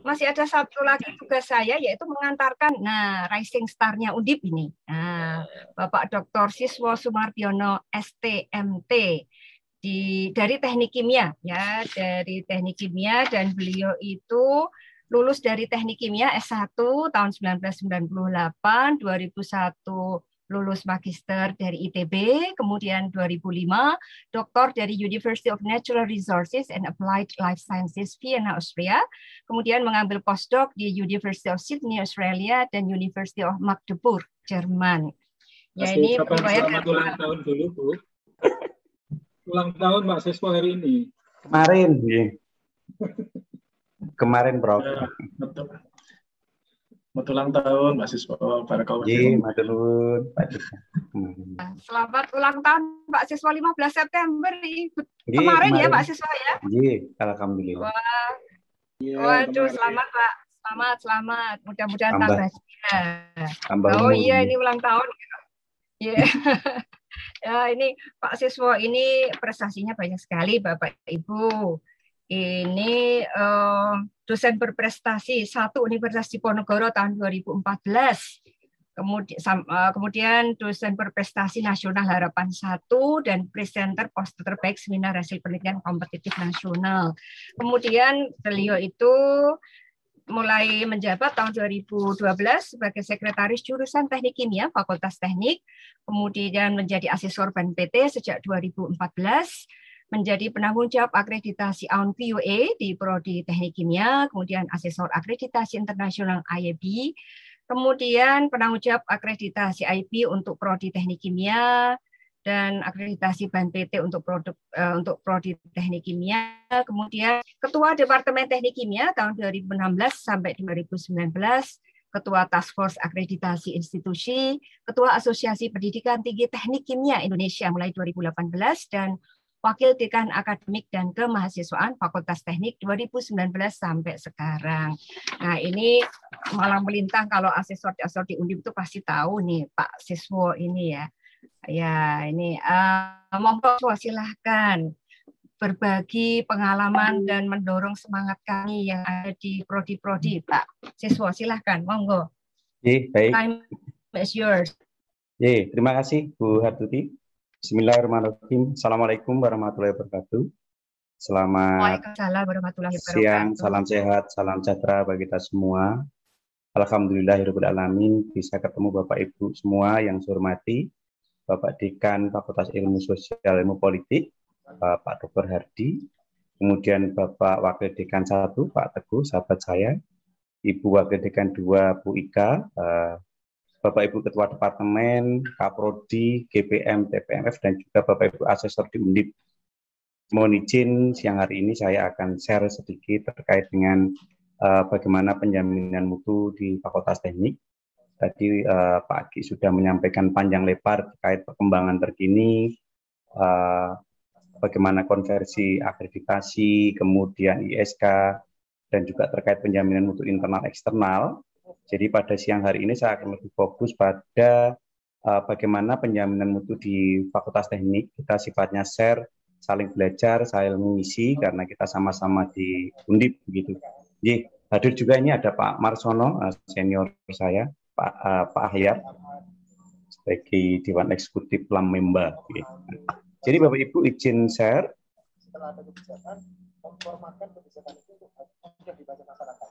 Masih ada satu lagi tugas saya, yaitu mengantarkan Rising Star-nya Undip ini. Bapak Dr. Siswo Sumardiono STMT dari Teknik Kimia, ya, dari Teknik Kimia, dan beliau itu lulus dari Teknik Kimia S1 tahun 1998, 2001 lulus magister dari ITB, kemudian 2005 doktor dari University of Natural Resources and Applied Life Sciences Vienna, Austria, kemudian mengambil postdoc di University of Sydney, Australia, dan University of Magdeburg, Jerman. Ya, ini selamat ulang tahun dulu, Bu. Ulang tahun Mbak Siswa hari ini. Kemarin, ya. Kemarin, Bro. Ya, betul. Ulang tahun Mbak Siswa. Selamat ulang tahun Pak Siswa 15 September kemarin ya Pak Siswa ya. Alhamdulillah. Wah. Waduh, selamat Pak. Selamat. Mudah-mudahan tambah. Oh iya, ini ulang tahun. Iya. Ya, ini Pak Siswa ini prestasinya banyak sekali Bapak Ibu. Ini dosen berprestasi 1 Universitas Diponegoro tahun 2014. Kemudian dosen berprestasi nasional Harapan 1 dan presenter poster terbaik seminar hasil penelitian kompetitif nasional. Kemudian beliau itu mulai menjabat tahun 2012 sebagai sekretaris jurusan Teknik Kimia Fakultas Teknik, kemudian menjadi asesor BNPT sejak 2014, menjadi penanggung jawab akreditasi AUN-PUA di Prodi Teknik Kimia, kemudian asesor akreditasi internasional IAB, kemudian penanggung jawab akreditasi IP untuk Prodi Teknik Kimia, dan akreditasi BNPT untuk Prodi Teknik Kimia, kemudian Ketua Departemen Teknik Kimia tahun 2016 sampai 2019, Ketua Task Force Akreditasi Institusi, Ketua Asosiasi Pendidikan Tinggi Teknik Kimia Indonesia mulai 2018, dan Wakil Dekan Akademik dan Kemahasiswaan Fakultas Teknik 2019 sampai sekarang. Nah, ini malang melintang kalau asesor di Undip itu pasti tahu nih Pak Siswo ini ya. Ya, ini monggo silahkan berbagi pengalaman dan mendorong semangat kami yang ada di prodi-prodi, Pak Siswo, silahkan, monggo. Baik. Time is yours. Terima kasih Bu Hartuti. Bismillahirrahmanirrahim. Assalamualaikum warahmatullahi wabarakatuh. Selamat siang, salam sehat, salam sejahtera bagi kita semua. Alhamdulillahirrahmanirrahim bisa ketemu Bapak Ibu semua yang saya hormati. Bapak Dekan Fakultas Ilmu Sosial Ilmu Politik, Pak Dr. Hardi, kemudian Bapak Wakil Dekan 1, Pak Teguh, sahabat saya, Ibu Wakil Dekan 2, Bu Ika, Bapak Ibu Ketua Departemen, Kaprodi, GPM, TPMF, dan juga Bapak Ibu Asesor di Undip. Mohon izin siang hari ini saya akan share sedikit terkait dengan bagaimana penjaminan mutu di Fakultas Teknik. Tadi Pak Aki sudah menyampaikan panjang lebar terkait perkembangan terkini, bagaimana konversi akreditasi, kemudian ISK, dan juga terkait penjaminan mutu internal eksternal. Jadi pada siang hari ini saya akan lebih fokus pada bagaimana penjaminan mutu di Fakultas Teknik. Kita sifatnya share, saling belajar, saling mengisi karena kita sama-sama di Undip begitu. Jadi hadir juga ini ada Pak Marsono, senior saya, Pak Ahyar sebagai Dewan Eksekutif Lamemba. Jadi Bapak Ibu izin share. Setelah ada kebijakan, memformatkan kebijakan itu untuk dibaca masyarakat.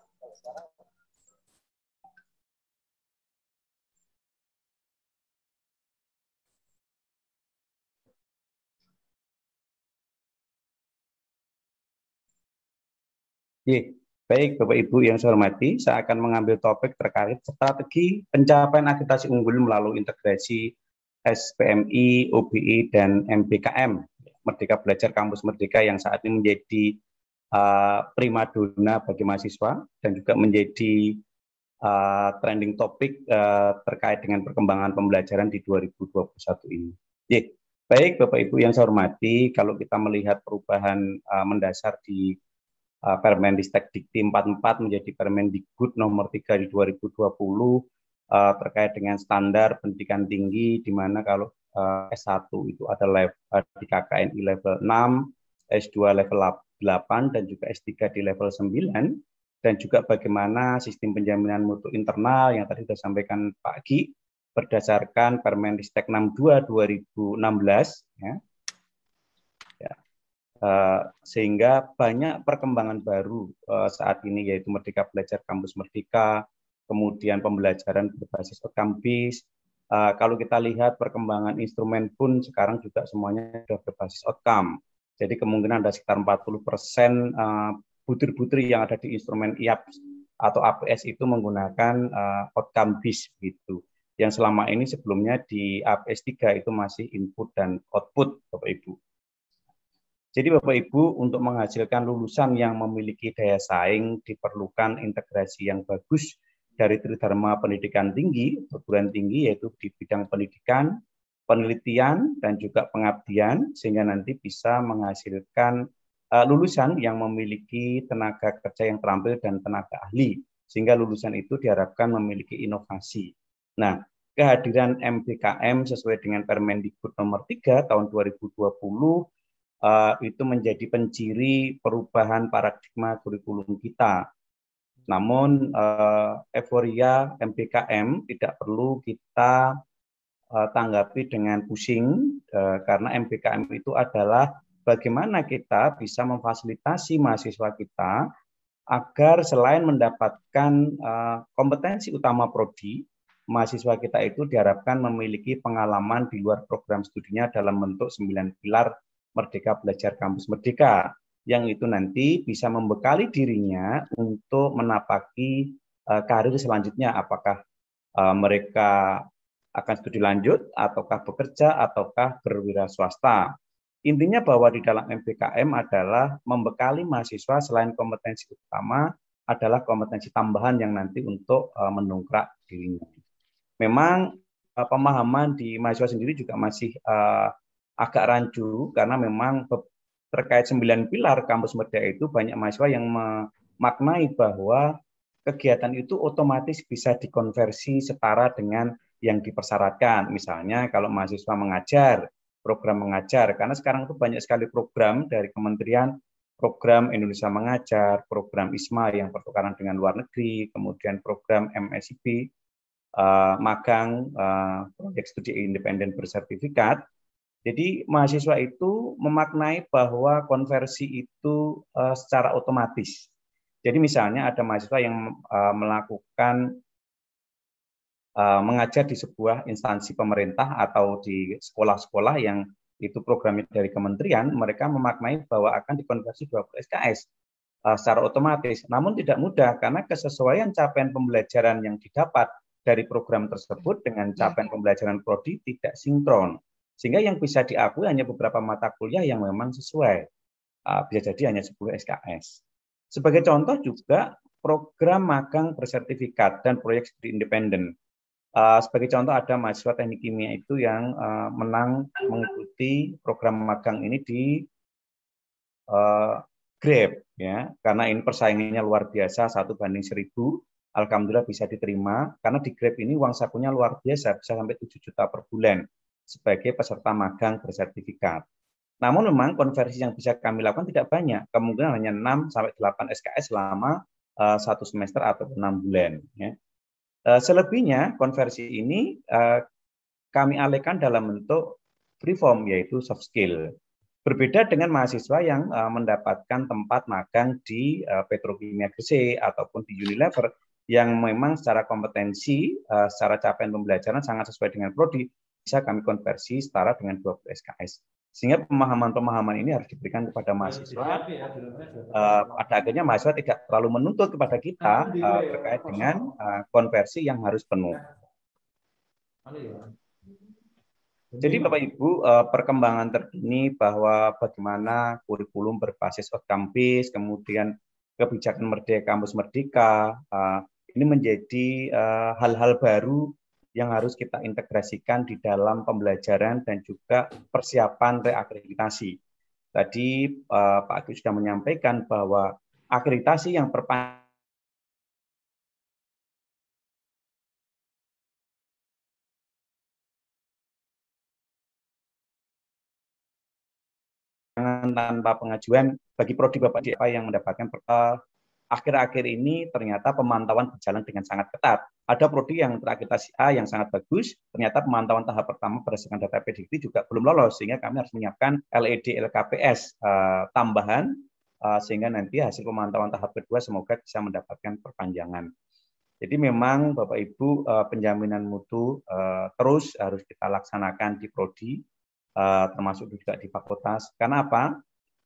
Baik Bapak Ibu yang saya hormati, saya akan mengambil topik terkait strategi pencapaian akreditasi unggul melalui integrasi SPMI, OBI, dan MBKM, Merdeka Belajar Kampus Merdeka yang saat ini menjadi primadona bagi mahasiswa dan juga menjadi trending topik terkait dengan perkembangan pembelajaran di 2021 ini. Baik Bapak Ibu yang saya hormati, kalau kita melihat perubahan mendasar di Permendikbud Dikti 44 menjadi Permendikbud nomor 3 di 2020 terkait dengan standar pendidikan tinggi, di mana kalau S1 itu ada level di KKNI level 6, S2 level 8, dan juga S3 di level 9. dan juga bagaimana sistem penjaminan mutu internal yang tadi sudah sampaikan Pak Gi berdasarkan Permendikbud 62 2016 ya. Sehingga banyak perkembangan baru saat ini, yaitu Merdeka Belajar Kampus Merdeka, kemudian pembelajaran berbasis outcome based. Kalau kita lihat perkembangan instrumen pun sekarang juga semuanya sudah berbasis outcome. Jadi kemungkinan ada sekitar 40% butir-butir yang ada di instrumen IAP atau APS itu menggunakan outcome based gitu. Yang selama ini sebelumnya di APS 3 itu masih input dan output, Bapak Ibu. Jadi Bapak Ibu, untuk menghasilkan lulusan yang memiliki daya saing diperlukan integrasi yang bagus dari Tridharma Pendidikan Tinggi, perguruan tinggi, yaitu di bidang pendidikan, penelitian, dan juga pengabdian, sehingga nanti bisa menghasilkan lulusan yang memiliki tenaga kerja yang terampil dan tenaga ahli, sehingga lulusan itu diharapkan memiliki inovasi. Nah, kehadiran MBKM sesuai dengan Permendikbud nomor 3 tahun 2020 itu menjadi penciri perubahan paradigma kurikulum kita. Namun euforia MBKM tidak perlu kita tanggapi dengan pusing, karena MBKM itu adalah bagaimana kita bisa memfasilitasi mahasiswa kita agar selain mendapatkan kompetensi utama prodi, mahasiswa kita itu diharapkan memiliki pengalaman di luar program studinya dalam bentuk 9 pilar Merdeka Belajar Kampus Merdeka, yang itu nanti bisa membekali dirinya untuk menapaki karir selanjutnya, apakah mereka akan studi lanjut, ataukah bekerja, ataukah berwira swasta. Intinya bahwa di dalam MBKM adalah membekali mahasiswa selain kompetensi utama, adalah kompetensi tambahan yang nanti untuk mendongkrak dirinya. Memang pemahaman di mahasiswa sendiri juga masih agak rancu, karena memang terkait 9 pilar kampus merdeka itu banyak mahasiswa yang memaknai bahwa kegiatan itu otomatis bisa dikonversi setara dengan yang dipersyaratkan. Misalnya kalau mahasiswa mengajar, program mengajar, karena sekarang itu banyak sekali program dari kementerian, program Indonesia Mengajar, program ISMA yang pertukaran dengan luar negeri, kemudian program MSIP, magang, proyek studi independen bersertifikat. Jadi mahasiswa itu memaknai bahwa konversi itu secara otomatis. Jadi misalnya ada mahasiswa yang melakukan mengajar di sebuah instansi pemerintah atau di sekolah-sekolah yang itu programnya dari kementerian, mereka memaknai bahwa akan dikonversi 20 SKS secara otomatis. Namun tidak mudah, karena kesesuaian capaian pembelajaran yang didapat dari program tersebut dengan capaian pembelajaran prodi tidak sinkron. Sehingga yang bisa diakui hanya beberapa mata kuliah yang memang sesuai. Bisa jadi hanya 10 SKS. Sebagai contoh juga program magang bersertifikat dan proyek studi independen. Sebagai contoh ada mahasiswa teknik kimia itu yang menang mengikuti program magang ini di Grab, ya, karena ini persaingannya luar biasa, 1:1000. Alhamdulillah bisa diterima, karena di Grab ini uang sakunya luar biasa, bisa sampai 7 juta per bulan sebagai peserta magang bersertifikat. Namun memang konversi yang bisa kami lakukan tidak banyak, kemungkinan hanya 6-8 SKS selama 1 semester atau 6 bulan. Ya. Selebihnya konversi ini kami alihkan dalam bentuk free form, yaitu soft skill. Berbeda dengan mahasiswa yang mendapatkan tempat magang di Petrokimia Gresik ataupun di Unilever, yang memang secara kompetensi, secara capaian pembelajaran sangat sesuai dengan prodi, bisa kami konversi setara dengan 20 SKS. Sehingga pemahaman-pemahaman ini harus diberikan kepada mahasiswa. Pada akhirnya mahasiswa tidak terlalu menuntut kepada kita terkait dengan konversi yang harus penuh. Jadi Bapak Ibu, perkembangan terkini bahwa bagaimana kurikulum berbasis outcome based, kemudian kebijakan Merdeka Kampus Merdeka, ini menjadi hal-hal baru yang harus kita integrasikan di dalam pembelajaran dan juga persiapan reakreditasi. Tadi Pak Agus sudah menyampaikan bahwa akreditasi yang perpanjangan tanpa pengajuan bagi prodi Bapak apa yang mendapatkan akhir-akhir ini ternyata pemantauan berjalan dengan sangat ketat. Ada prodi yang terakreditasi A yang sangat bagus, ternyata pemantauan tahap pertama berdasarkan data PDIKT juga belum lolos, sehingga kami harus menyiapkan LED LKPS tambahan, sehingga nanti hasil pemantauan tahap kedua semoga bisa mendapatkan perpanjangan. Jadi memang Bapak Ibu, penjaminan mutu terus harus kita laksanakan di prodi, termasuk juga di fakultas. Karena apa?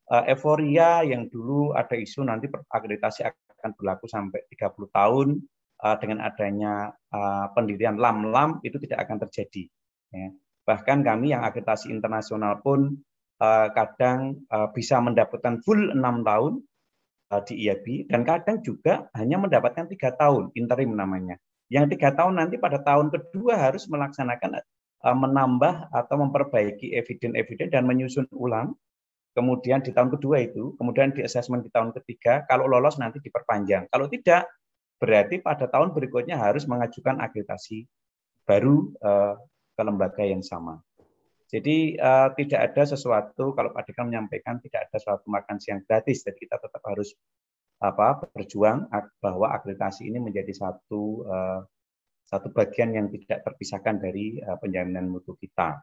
Euforia yang dulu ada isu nanti akreditasi akan berlaku sampai 30 tahun dengan adanya pendirian LAM-LAM itu tidak akan terjadi. Ya. Bahkan kami yang akreditasi internasional pun kadang bisa mendapatkan full 6 tahun di IAB dan kadang juga hanya mendapatkan 3 tahun, interim namanya. Yang 3 tahun nanti pada tahun kedua harus melaksanakan menambah atau memperbaiki eviden-eviden dan menyusun ulang. Kemudian di tahun kedua itu, kemudian di asesmen di tahun ketiga, kalau lolos nanti diperpanjang. Kalau tidak, berarti pada tahun berikutnya harus mengajukan akreditasi baru ke lembaga yang sama. Jadi tidak ada sesuatu, kalau Pak Dekan menyampaikan tidak ada suatu makan siang gratis, jadi kita tetap harus berjuang bahwa akreditasi ini menjadi satu bagian yang tidak terpisahkan dari penjaminan mutu kita.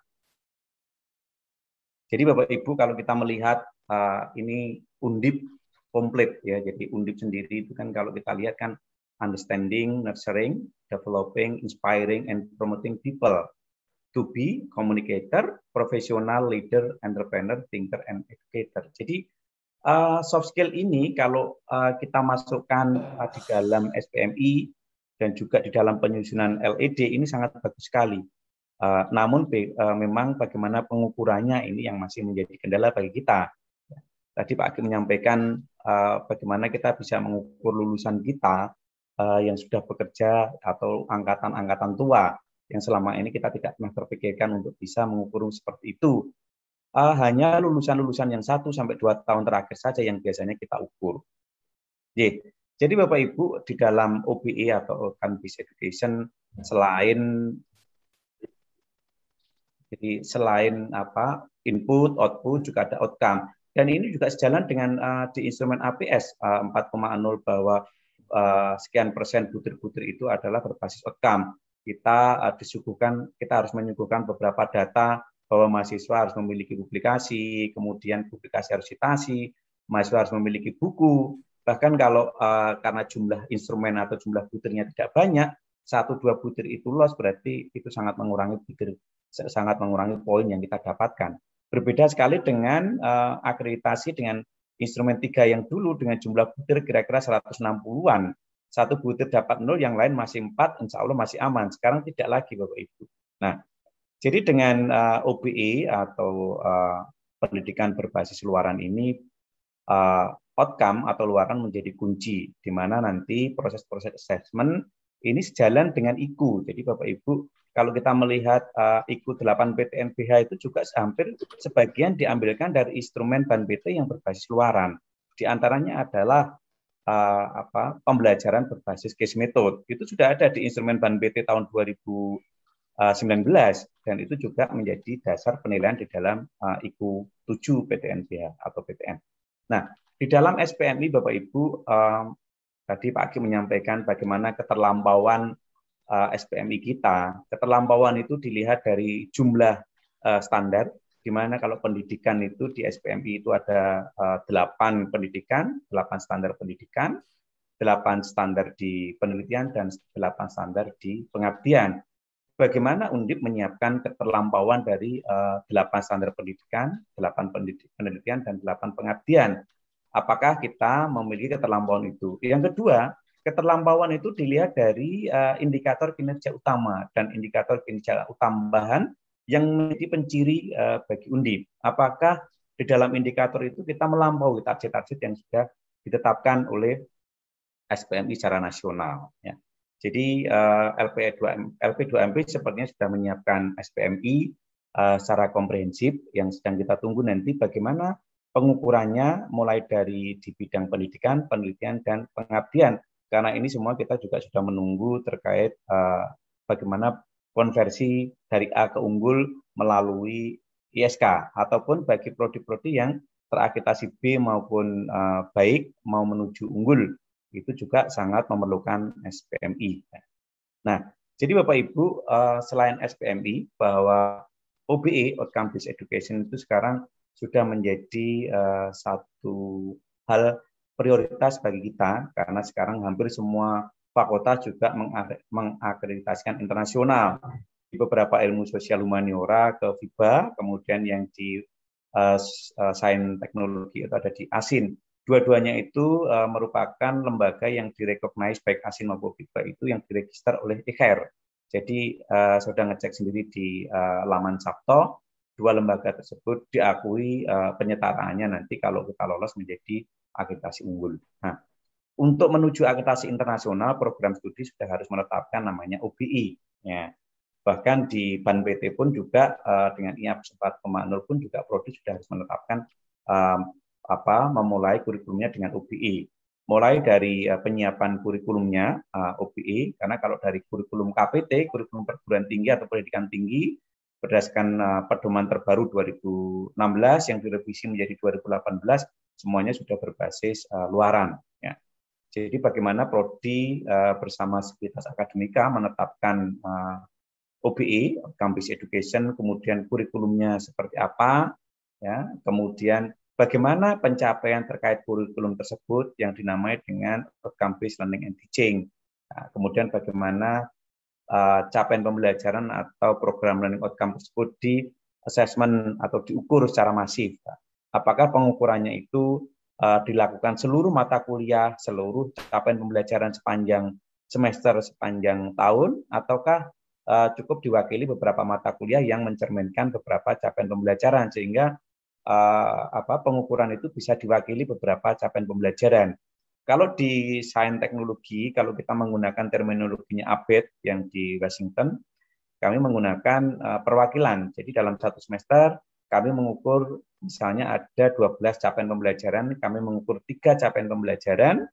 Jadi Bapak Ibu kalau kita melihat ini Undip komplit ya, jadi Undip sendiri itu kan kalau kita lihat kan understanding, nurturing, developing, inspiring, and promoting people to be communicator, professional, leader, entrepreneur, thinker, and educator. Jadi soft skill ini kalau kita masukkan di dalam SPMI dan juga di dalam penyusunan LED ini sangat bagus sekali. Namun memang bagaimana pengukurannya ini yang masih menjadi kendala bagi kita. Tadi Pak Hakim menyampaikan bagaimana kita bisa mengukur lulusan kita yang sudah bekerja atau angkatan-angkatan tua yang selama ini kita tidak pernah terpikirkan untuk bisa mengukur seperti itu. Hanya lulusan-lulusan yang 1 sampai 2 tahun terakhir saja yang biasanya kita ukur. Jadi Bapak Ibu di dalam OBE atau Outcome Based Education selain input, output juga ada outcome. Dan ini juga sejalan dengan di instrumen APS 4,0 bahwa sekian persen butir-butir itu adalah berbasis outcome. Kita harus menyuguhkan beberapa data bahwa mahasiswa harus memiliki publikasi, kemudian publikasi harus citasi, mahasiswa harus memiliki buku. Bahkan kalau karena jumlah instrumen atau jumlah butirnya tidak banyak, 1-2 butir itu lolos berarti itu sangat mengurangi poin yang kita dapatkan. Berbeda sekali dengan akreditasi dengan instrumen 3 yang dulu dengan jumlah butir kira-kira 160-an. 1 butir dapat 0, yang lain masih 4, insya Allah masih aman. Sekarang tidak lagi Bapak Ibu. Nah, jadi dengan OBE atau pendidikan berbasis luaran ini, outcome atau luaran menjadi kunci, di mana nanti proses-proses assessment ini sejalan dengan IKU. Jadi Bapak Ibu, kalau kita melihat IKU 8 PTNBH itu juga hampir sebagian diambilkan dari instrumen BAN-PT yang berbasis luaran. Di antaranya adalah pembelajaran berbasis case method. Itu sudah ada di instrumen BAN-PT tahun 2019 dan itu juga menjadi dasar penilaian di dalam IKU 7 PTNBH atau PTN. Nah, di dalam SPMI Bapak Ibu tadi Pak Hakim menyampaikan bagaimana keterlampauan SPMI kita. Keterlampauan itu dilihat dari jumlah standar, di mana kalau pendidikan itu di SPMI itu ada 8 pendidikan, 8 standar pendidikan, 8 standar di penelitian, dan 8 standar di pengabdian. Bagaimana Undip menyiapkan keterlampauan dari 8 standar pendidikan, 8 penelitian, dan 8 pengabdian? Apakah kita memiliki keterlampauan itu? Yang kedua, keterlampauan itu dilihat dari indikator kinerja utama dan indikator kinerja tambahan yang menjadi penciri bagi Undip. Apakah di dalam indikator itu kita melampaui target-target yang sudah ditetapkan oleh SPMI secara nasional. Ya. Jadi LP2MP sepertinya sudah menyiapkan SPMI secara komprehensif yang sedang kita tunggu nanti bagaimana pengukurannya mulai dari di bidang pendidikan, penelitian, dan pengabdian. Karena ini semua kita juga sudah menunggu terkait bagaimana konversi dari A ke unggul melalui ISK, ataupun bagi prodi-prodi yang terakreditasi B maupun baik mau menuju unggul. itu juga sangat memerlukan SPMI. Nah, jadi Bapak Ibu, selain SPMI, bahwa OBE, Outcome Based Education, itu sekarang sudah menjadi satu hal prioritas bagi kita, karena sekarang hampir semua fakultas juga mengakreditasikan internasional. Di beberapa ilmu sosial humaniora ke FIBA, kemudian yang di sains teknologi itu ada di ASIN. Dua-duanya itu merupakan lembaga yang direcognize baik ASIN maupun FIBA itu yang diregister oleh ICAR. Jadi sudah ngecek sendiri di laman Sabto, dua lembaga tersebut diakui penyetaraannya nanti kalau kita lolos menjadi akreditasi unggul. Nah, untuk menuju akreditasi internasional, program studi sudah harus menetapkan namanya OBI. Ya. Bahkan di BAN PT pun juga dengan IAP 4,0 pun juga prodi sudah harus menetapkan memulai kurikulumnya dengan OBI. Mulai dari penyiapan kurikulumnya OBI, karena kalau dari kurikulum KPT, kurikulum perguruan tinggi atau pendidikan tinggi, berdasarkan pedoman terbaru 2016 yang direvisi menjadi 2018, semuanya sudah berbasis luaran. Ya. Jadi bagaimana prodi bersama Sekuritas Akademika menetapkan OBE, Campus Education, kemudian kurikulumnya seperti apa, ya, kemudian bagaimana pencapaian terkait kurikulum tersebut yang dinamai dengan Campus Learning and Teaching, nah, kemudian bagaimana capaian pembelajaran atau program learning outcome tersebut di assessment atau diukur secara masif. Apakah pengukurannya itu dilakukan seluruh mata kuliah, seluruh capaian pembelajaran sepanjang semester, sepanjang tahun, ataukah cukup diwakili beberapa mata kuliah yang mencerminkan beberapa capaian pembelajaran, sehingga pengukuran itu bisa diwakili beberapa capaian pembelajaran. Kalau di sains teknologi, kalau kita menggunakan terminologinya ABET yang di Washington, kami menggunakan perwakilan. Jadi dalam satu semester kami mengukur misalnya ada 12 capaian pembelajaran, kami mengukur 3 capaian pembelajaran.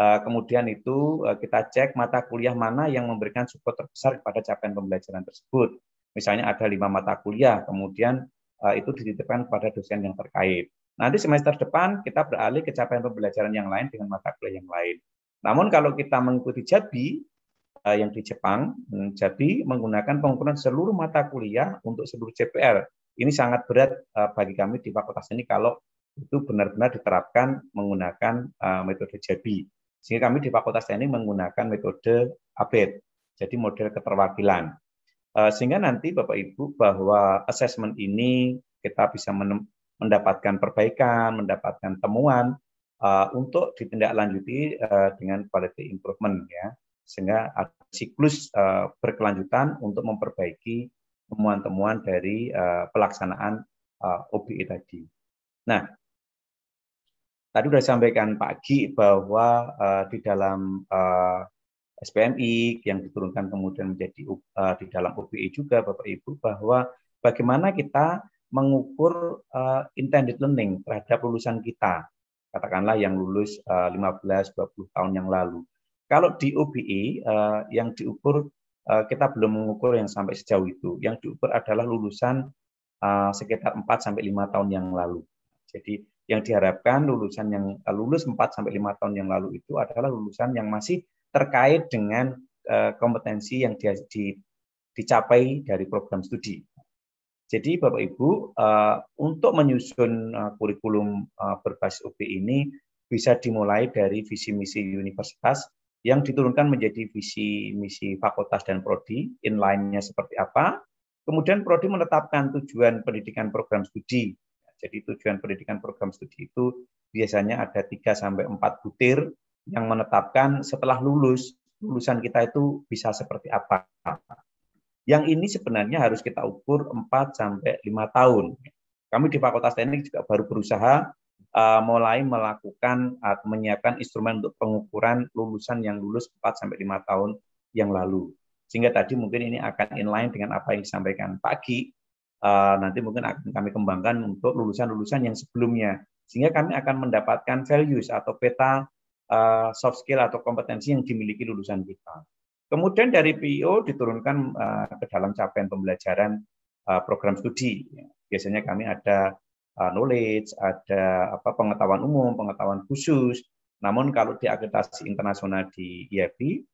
Kemudian itu kita cek mata kuliah mana yang memberikan support terbesar kepada capaian pembelajaran tersebut. Misalnya ada 5 mata kuliah, kemudian itu dititipkan kepada dosen yang terkait. Nanti semester depan kita beralih ke capaian pembelajaran yang lain dengan mata kuliah yang lain. Namun kalau kita mengikuti JABI yang di Jepang, JABI menggunakan pengukuran seluruh mata kuliah untuk seluruh CPR. Ini sangat berat bagi kami di fakultas ini kalau itu benar-benar diterapkan menggunakan metode JABI. Sehingga kami di Fakultas Teknik menggunakan metode ABET, jadi model keterwakilan. Sehingga nanti Bapak Ibu bahwa assessment ini kita bisa mendapatkan perbaikan, mendapatkan temuan untuk ditindaklanjuti dengan quality improvement, ya, sehingga ada siklus berkelanjutan untuk memperbaiki temuan-temuan dari pelaksanaan OBE tadi. Nah, tadi sudah disampaikan Pak Gi bahwa di dalam SPMI yang diturunkan kemudian menjadi di dalam OBE juga Bapak Ibu, bahwa bagaimana kita mengukur intended learning terhadap lulusan kita, katakanlah yang lulus 15-20 tahun yang lalu. Kalau di OBE yang diukur kita belum mengukur yang sampai sejauh itu. Yang diukur adalah lulusan sekitar 4-5 tahun yang lalu. Jadi yang diharapkan lulusan yang lulus 4-5 tahun yang lalu itu adalah lulusan yang masih terkait dengan kompetensi yang dicapai dari program studi. Jadi Bapak Ibu, untuk menyusun kurikulum berbasis OBE ini bisa dimulai dari visi misi universitas yang diturunkan menjadi visi misi fakultas dan prodi, inline-nya seperti apa. Kemudian prodi menetapkan tujuan pendidikan program studi. Jadi tujuan pendidikan program studi itu biasanya ada 3-4 butir yang menetapkan setelah lulusan kita itu bisa seperti apa. Yang ini sebenarnya harus kita ukur 4-5 tahun. Kami di Fakultas Teknik juga baru berusaha mulai melakukan atau menyiapkan instrumen untuk pengukuran lulusan yang lulus 4-5 tahun yang lalu. Sehingga tadi mungkin ini akan inline dengan apa yang disampaikan Pak Gi. Nanti mungkin akan kami kembangkan untuk lulusan-lulusan yang sebelumnya. Sehingga kami akan mendapatkan values atau peta soft skill atau kompetensi yang dimiliki lulusan kita. Kemudian dari PIO diturunkan ke dalam capaian pembelajaran program studi. Biasanya kami ada knowledge, ada pengetahuan umum, pengetahuan khusus, Namun kalau di akreditasi internasional di IAB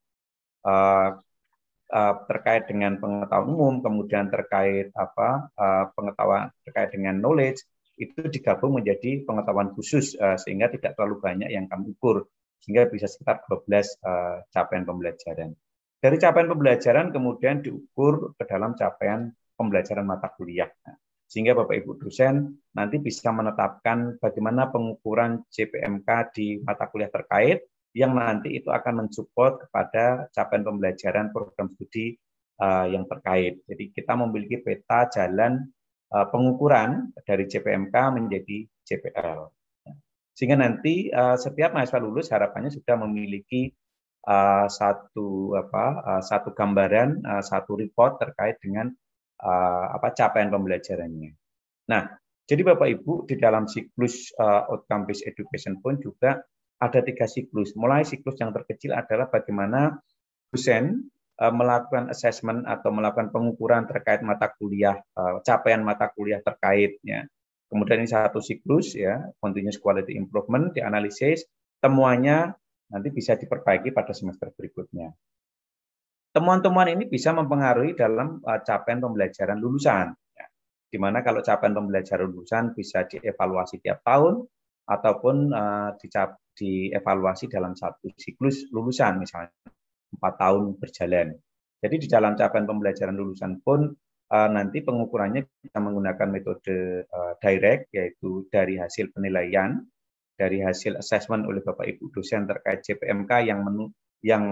terkait dengan pengetahuan umum, kemudian terkait pengetahuan terkait dengan knowledge, itu digabung menjadi pengetahuan khusus sehingga tidak terlalu banyak yang kami ukur, sehingga bisa sekitar 12 capaian pembelajaran. Dari capaian pembelajaran kemudian diukur ke dalam capaian pembelajaran mata kuliah. Sehingga Bapak Ibu dosen nanti bisa menetapkan bagaimana pengukuran JPMK di mata kuliah terkait yang nanti itu akan mensupport kepada capaian pembelajaran program studi yang terkait. Jadi kita memiliki peta jalan pengukuran dari JPMK menjadi JPL. Sehingga nanti setiap mahasiswa lulus harapannya sudah memiliki satu gambaran, satu report terkait dengan capaian pembelajarannya. Nah, jadi Bapak Ibu di dalam siklus outcome based education pun juga ada 3 siklus. Mulai siklus yang terkecil adalah bagaimana dosen melakukan assessment atau melakukan pengukuran terkait mata kuliah, capaian mata kuliah terkaitnya. Kemudian ini satu siklus ya, continuous quality improvement, dianalisis, temuannya nanti bisa diperbaiki pada semester berikutnya. Temuan-temuan ini bisa mempengaruhi dalam capaian pembelajaran lulusan. Ya. Di mana kalau capaian pembelajaran lulusan bisa dievaluasi tiap tahun ataupun dievaluasi dalam satu siklus lulusan, misalnya 4 tahun berjalan. Jadi di dalam capaian pembelajaran lulusan pun nanti pengukurannya bisa menggunakan metode direct, yaitu dari hasil penilaian, dari hasil assessment oleh Bapak Ibu dosen terkait JPMK yang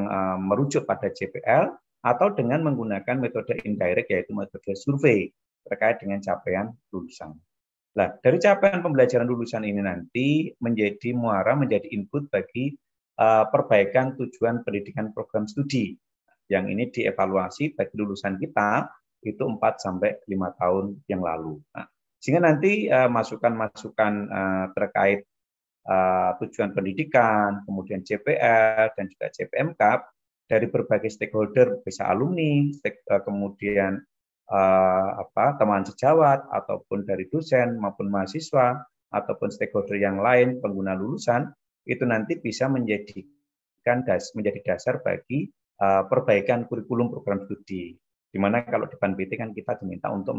merujuk pada JPL, atau dengan menggunakan metode indirect, yaitu metode survei terkait dengan capaian lulusan. Nah, dari capaian pembelajaran lulusan ini nanti menjadi muara, menjadi input bagi perbaikan tujuan pendidikan program studi. Yang ini dievaluasi bagi lulusan kita itu 4-5 tahun yang lalu. Nah, sehingga nanti masukan-masukan terkait tujuan pendidikan, kemudian JPL dan juga JPMK dari berbagai stakeholder, bisa alumni, kemudian teman sejawat ataupun dari dosen maupun mahasiswa ataupun stakeholder yang lain pengguna lulusan, itu nanti bisa menjadi dasar bagi perbaikan kurikulum program studi. Di mana kalau di PAN-PT kan kita diminta untuk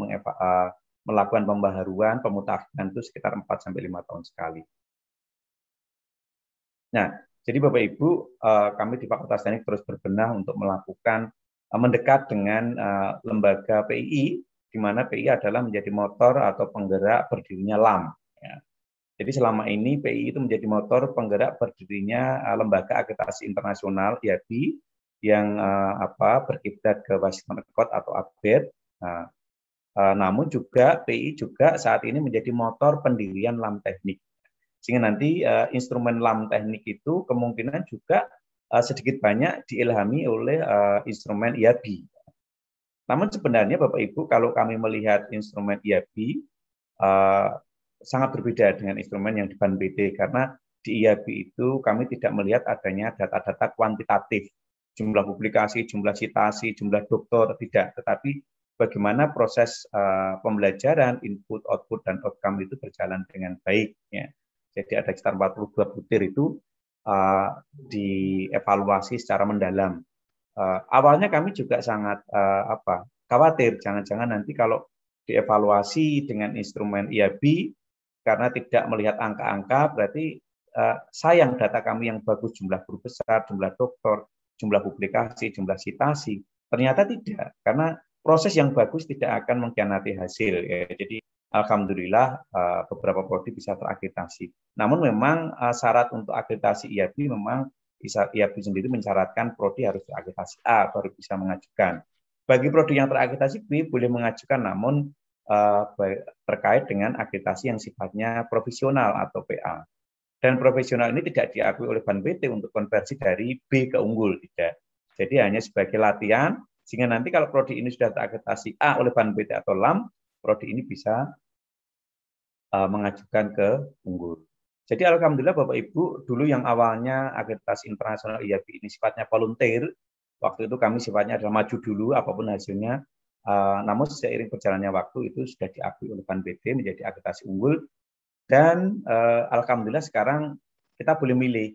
melakukan pembaharuan, pemutakhiran itu sekitar 4-5 tahun sekali. Nah, jadi Bapak Ibu, kami di Fakultas Teknik terus berbenah untuk melakukan mendekat dengan lembaga PII, di mana PII adalah menjadi motor atau penggerak berdirinya LAM. Ya. Jadi selama ini PII itu menjadi motor penggerak berdirinya lembaga akreditasi internasional IAB yang berkiblat ke Washington Accord atau ACBET. Namun juga PII juga saat ini menjadi motor pendirian LAM teknik. Sehingga nanti instrumen LAM teknik itu kemungkinan juga sedikit banyak diilhami oleh instrumen IAB. Namun sebenarnya Bapak Ibu, kalau kami melihat instrumen IAB sangat berbeda dengan instrumen yang di PAN-PT, karena di IAB itu kami tidak melihat adanya data-data kuantitatif, jumlah publikasi, jumlah citasi, jumlah doktor, tidak. Tetapi bagaimana proses pembelajaran, input, output, dan outcome itu berjalan dengan baik. Ya. Jadi ada sekitar 42 butir itu dievaluasi secara mendalam. Awalnya kami juga sangat khawatir, jangan-jangan nanti kalau dievaluasi dengan instrumen IAB, karena tidak melihat angka-angka, berarti sayang data kami yang bagus, jumlah guru besar, jumlah doktor, jumlah publikasi, jumlah citasi. Ternyata tidak, karena proses yang bagus tidak akan mengkhianati hasil. Ya. Jadi alhamdulillah beberapa prodi bisa terakreditasi. Namun memang syarat untuk akreditasi IAB memang IAB sendiri mensyaratkan prodi harus terakreditasi A baru bisa mengajukan. Bagi prodi yang terakreditasi B boleh mengajukan, namun terkait dengan akreditasi yang sifatnya profesional atau PA. Dan profesional ini tidak diakui oleh PAN-PT untuk konversi dari B ke unggul, tidak. Jadi hanya sebagai latihan, sehingga nanti kalau prodi ini sudah terakreditasi A oleh PAN-PT atau LAM, prodi ini bisa mengajukan ke unggul. Jadi alhamdulillah Bapak Ibu, dulu yang awalnya akreditasi internasional IAB ini sifatnya volunteer, waktu itu kami sifatnya adalah maju dulu apapun hasilnya, namun seiring berjalannya waktu itu sudah diakui oleh PAN-PT menjadi akreditasi unggul, dan alhamdulillah sekarang kita boleh milih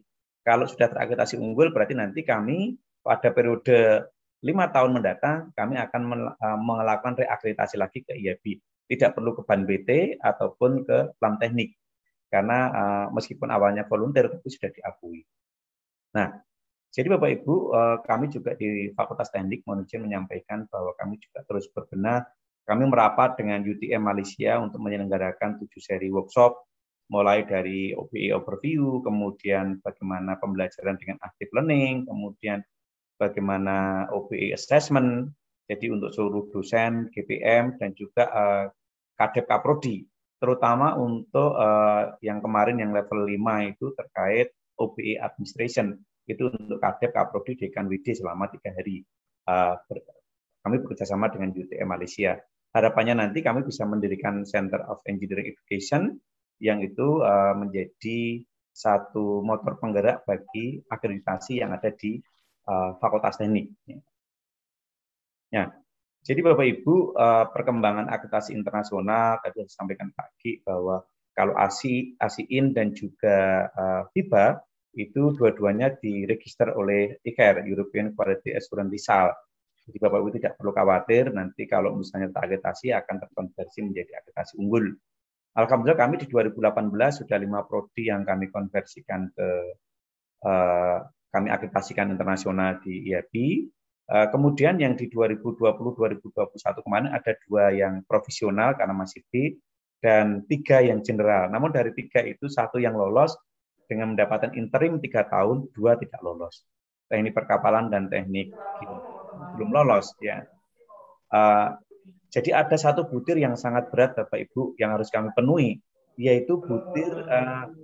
Kalau sudah terakreditasi unggul, berarti nanti kami pada periode 5 tahun mendatang, kami akan melakukan reakreditasi lagi ke IAB. Tidak perlu ke BAN BT ataupun ke Plam Teknik. Karena meskipun awalnya volunteer, tapi sudah diakui. Nah, jadi Bapak Ibu, kami juga di Fakultas Teknik mohon izin menyampaikan bahwa kami juga terus berbenah. Kami merapat dengan UTM Malaysia untuk menyelenggarakan 7 seri workshop, mulai dari OBE overview, kemudian bagaimana pembelajaran dengan active learning, kemudian bagaimana OBE assessment, jadi untuk seluruh dosen, GPM, dan juga Kadep Kaprodi, terutama untuk yang kemarin yang level 5 itu terkait OBE administration, itu untuk Kadep Kaprodi Dekan WD selama 3 hari. Kami bekerjasama dengan UTM Malaysia. Harapannya nanti kami bisa mendirikan Center of Engineering Education yang itu menjadi satu motor penggerak bagi akreditasi yang ada di Fakultas Teknik. Ya. Jadi Bapak Ibu, perkembangan akreditasi internasional tadi saya sampaikan pagi bahwa kalau ASIIN dan juga FIBA itu dua-duanya diregister oleh ICAR, European Quality Assurance SAL. Jadi Bapak Ibu tidak perlu khawatir nanti kalau misalnya terakreditasi akan terkonversi menjadi akreditasi unggul. Alhamdulillah kami di 2018 sudah 5 prodi yang kami konversikan ke kami akreditasikan internasional di IAB. Kemudian yang di 2020-2021 kemarin ada 2 yang profesional karena masih B dan 3 yang general. Namun dari 3 itu 1 yang lolos dengan mendapatkan interim 3 tahun, 2 tidak lolos. Teknik perkapalan dan teknik belum lolos ya. Jadi ada 1 butir yang sangat berat Bapak Ibu yang harus kami penuhi, yaitu butir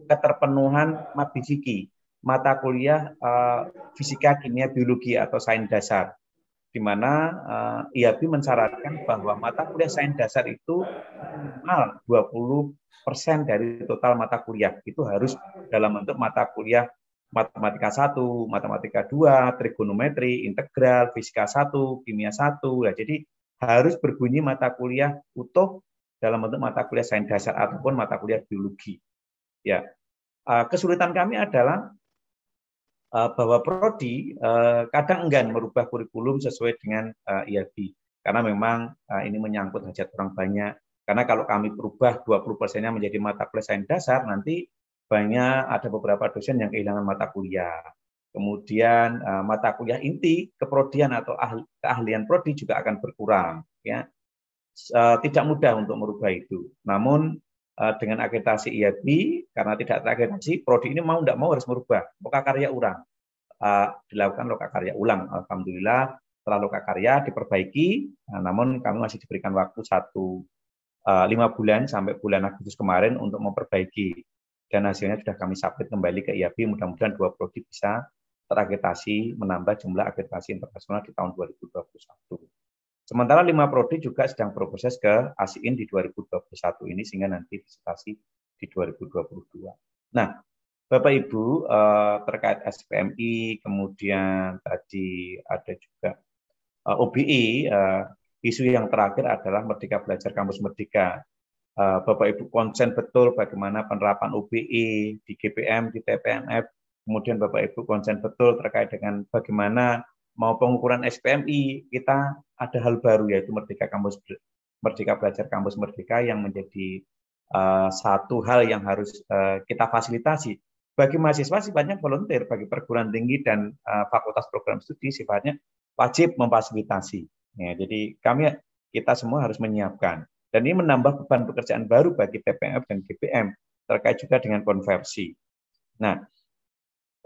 keterpenuhan MABIFIKI, mata kuliah fisika, kimia, biologi atau sains dasar, di mana IAB mensyaratkan bahwa mata kuliah sains dasar itu minimal 20% dari total mata kuliah itu harus dalam bentuk mata kuliah matematika 1, matematika 2, trigonometri, integral, fisika 1, kimia 1. Nah, jadi harus berbunyi mata kuliah utuh dalam bentuk mata kuliah sains dasar ataupun mata kuliah biologi. Ya, kesulitan kami adalah bahwa prodi kadang enggan merubah kurikulum sesuai dengan IAB karena memang ini menyangkut hajat orang banyak. Karena kalau kami berubah 20%-nya menjadi mata kuliah sains dasar, nanti banyak ada beberapa dosen yang kehilangan mata kuliah. Kemudian mata kuliah inti keprodian atau keahlian prodi juga akan berkurang. Ya, tidak mudah untuk merubah itu. Namun dengan akreditasi IAB, karena tidak terakreditasi, prodi ini mau tidak mau harus merubah loka karya ulang. Dilakukan loka karya ulang. Alhamdulillah setelah loka karya diperbaiki, namun kami masih diberikan waktu 5 bulan sampai bulan Agustus kemarin untuk memperbaiki. Dan hasilnya sudah kami submit kembali ke IAB, mudah-mudahan 2 prodi bisa terakreditasi, menambah jumlah akreditasi internasional di tahun 2021. Sementara 5 prodi juga sedang berproses ke ASIIN di 2021 ini, sehingga nanti disertasi di 2022. Nah, Bapak Ibu, terkait SPMI, kemudian tadi ada juga OBE, isu yang terakhir adalah Merdeka Belajar Kampus Merdeka. Bapak Ibu konsen betul bagaimana penerapan OBE di GPM, di TPNF, kemudian Bapak Ibu konsen betul terkait dengan bagaimana mau pengukuran SPMI, kita ada hal baru yaitu Merdeka Belajar Kampus Merdeka yang menjadi satu hal yang harus kita fasilitasi. Bagi mahasiswa sifatnya volunteer, bagi perguruan tinggi dan fakultas program studi sifatnya wajib memfasilitasi. Ya, jadi kita semua harus menyiapkan. Dan ini menambah beban pekerjaan baru bagi TPNF dan GPM terkait juga dengan konversi. Nah,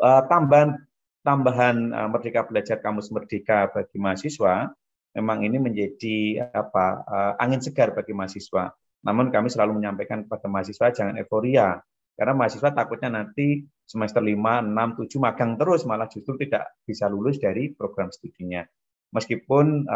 tambahan Merdeka Belajar Kampus Merdeka bagi mahasiswa memang ini menjadi angin segar bagi mahasiswa. Namun kami selalu menyampaikan kepada mahasiswa jangan euforia, karena mahasiswa takutnya nanti semester 5, 6, 7 magang terus, malah justru tidak bisa lulus dari program studinya. Meskipun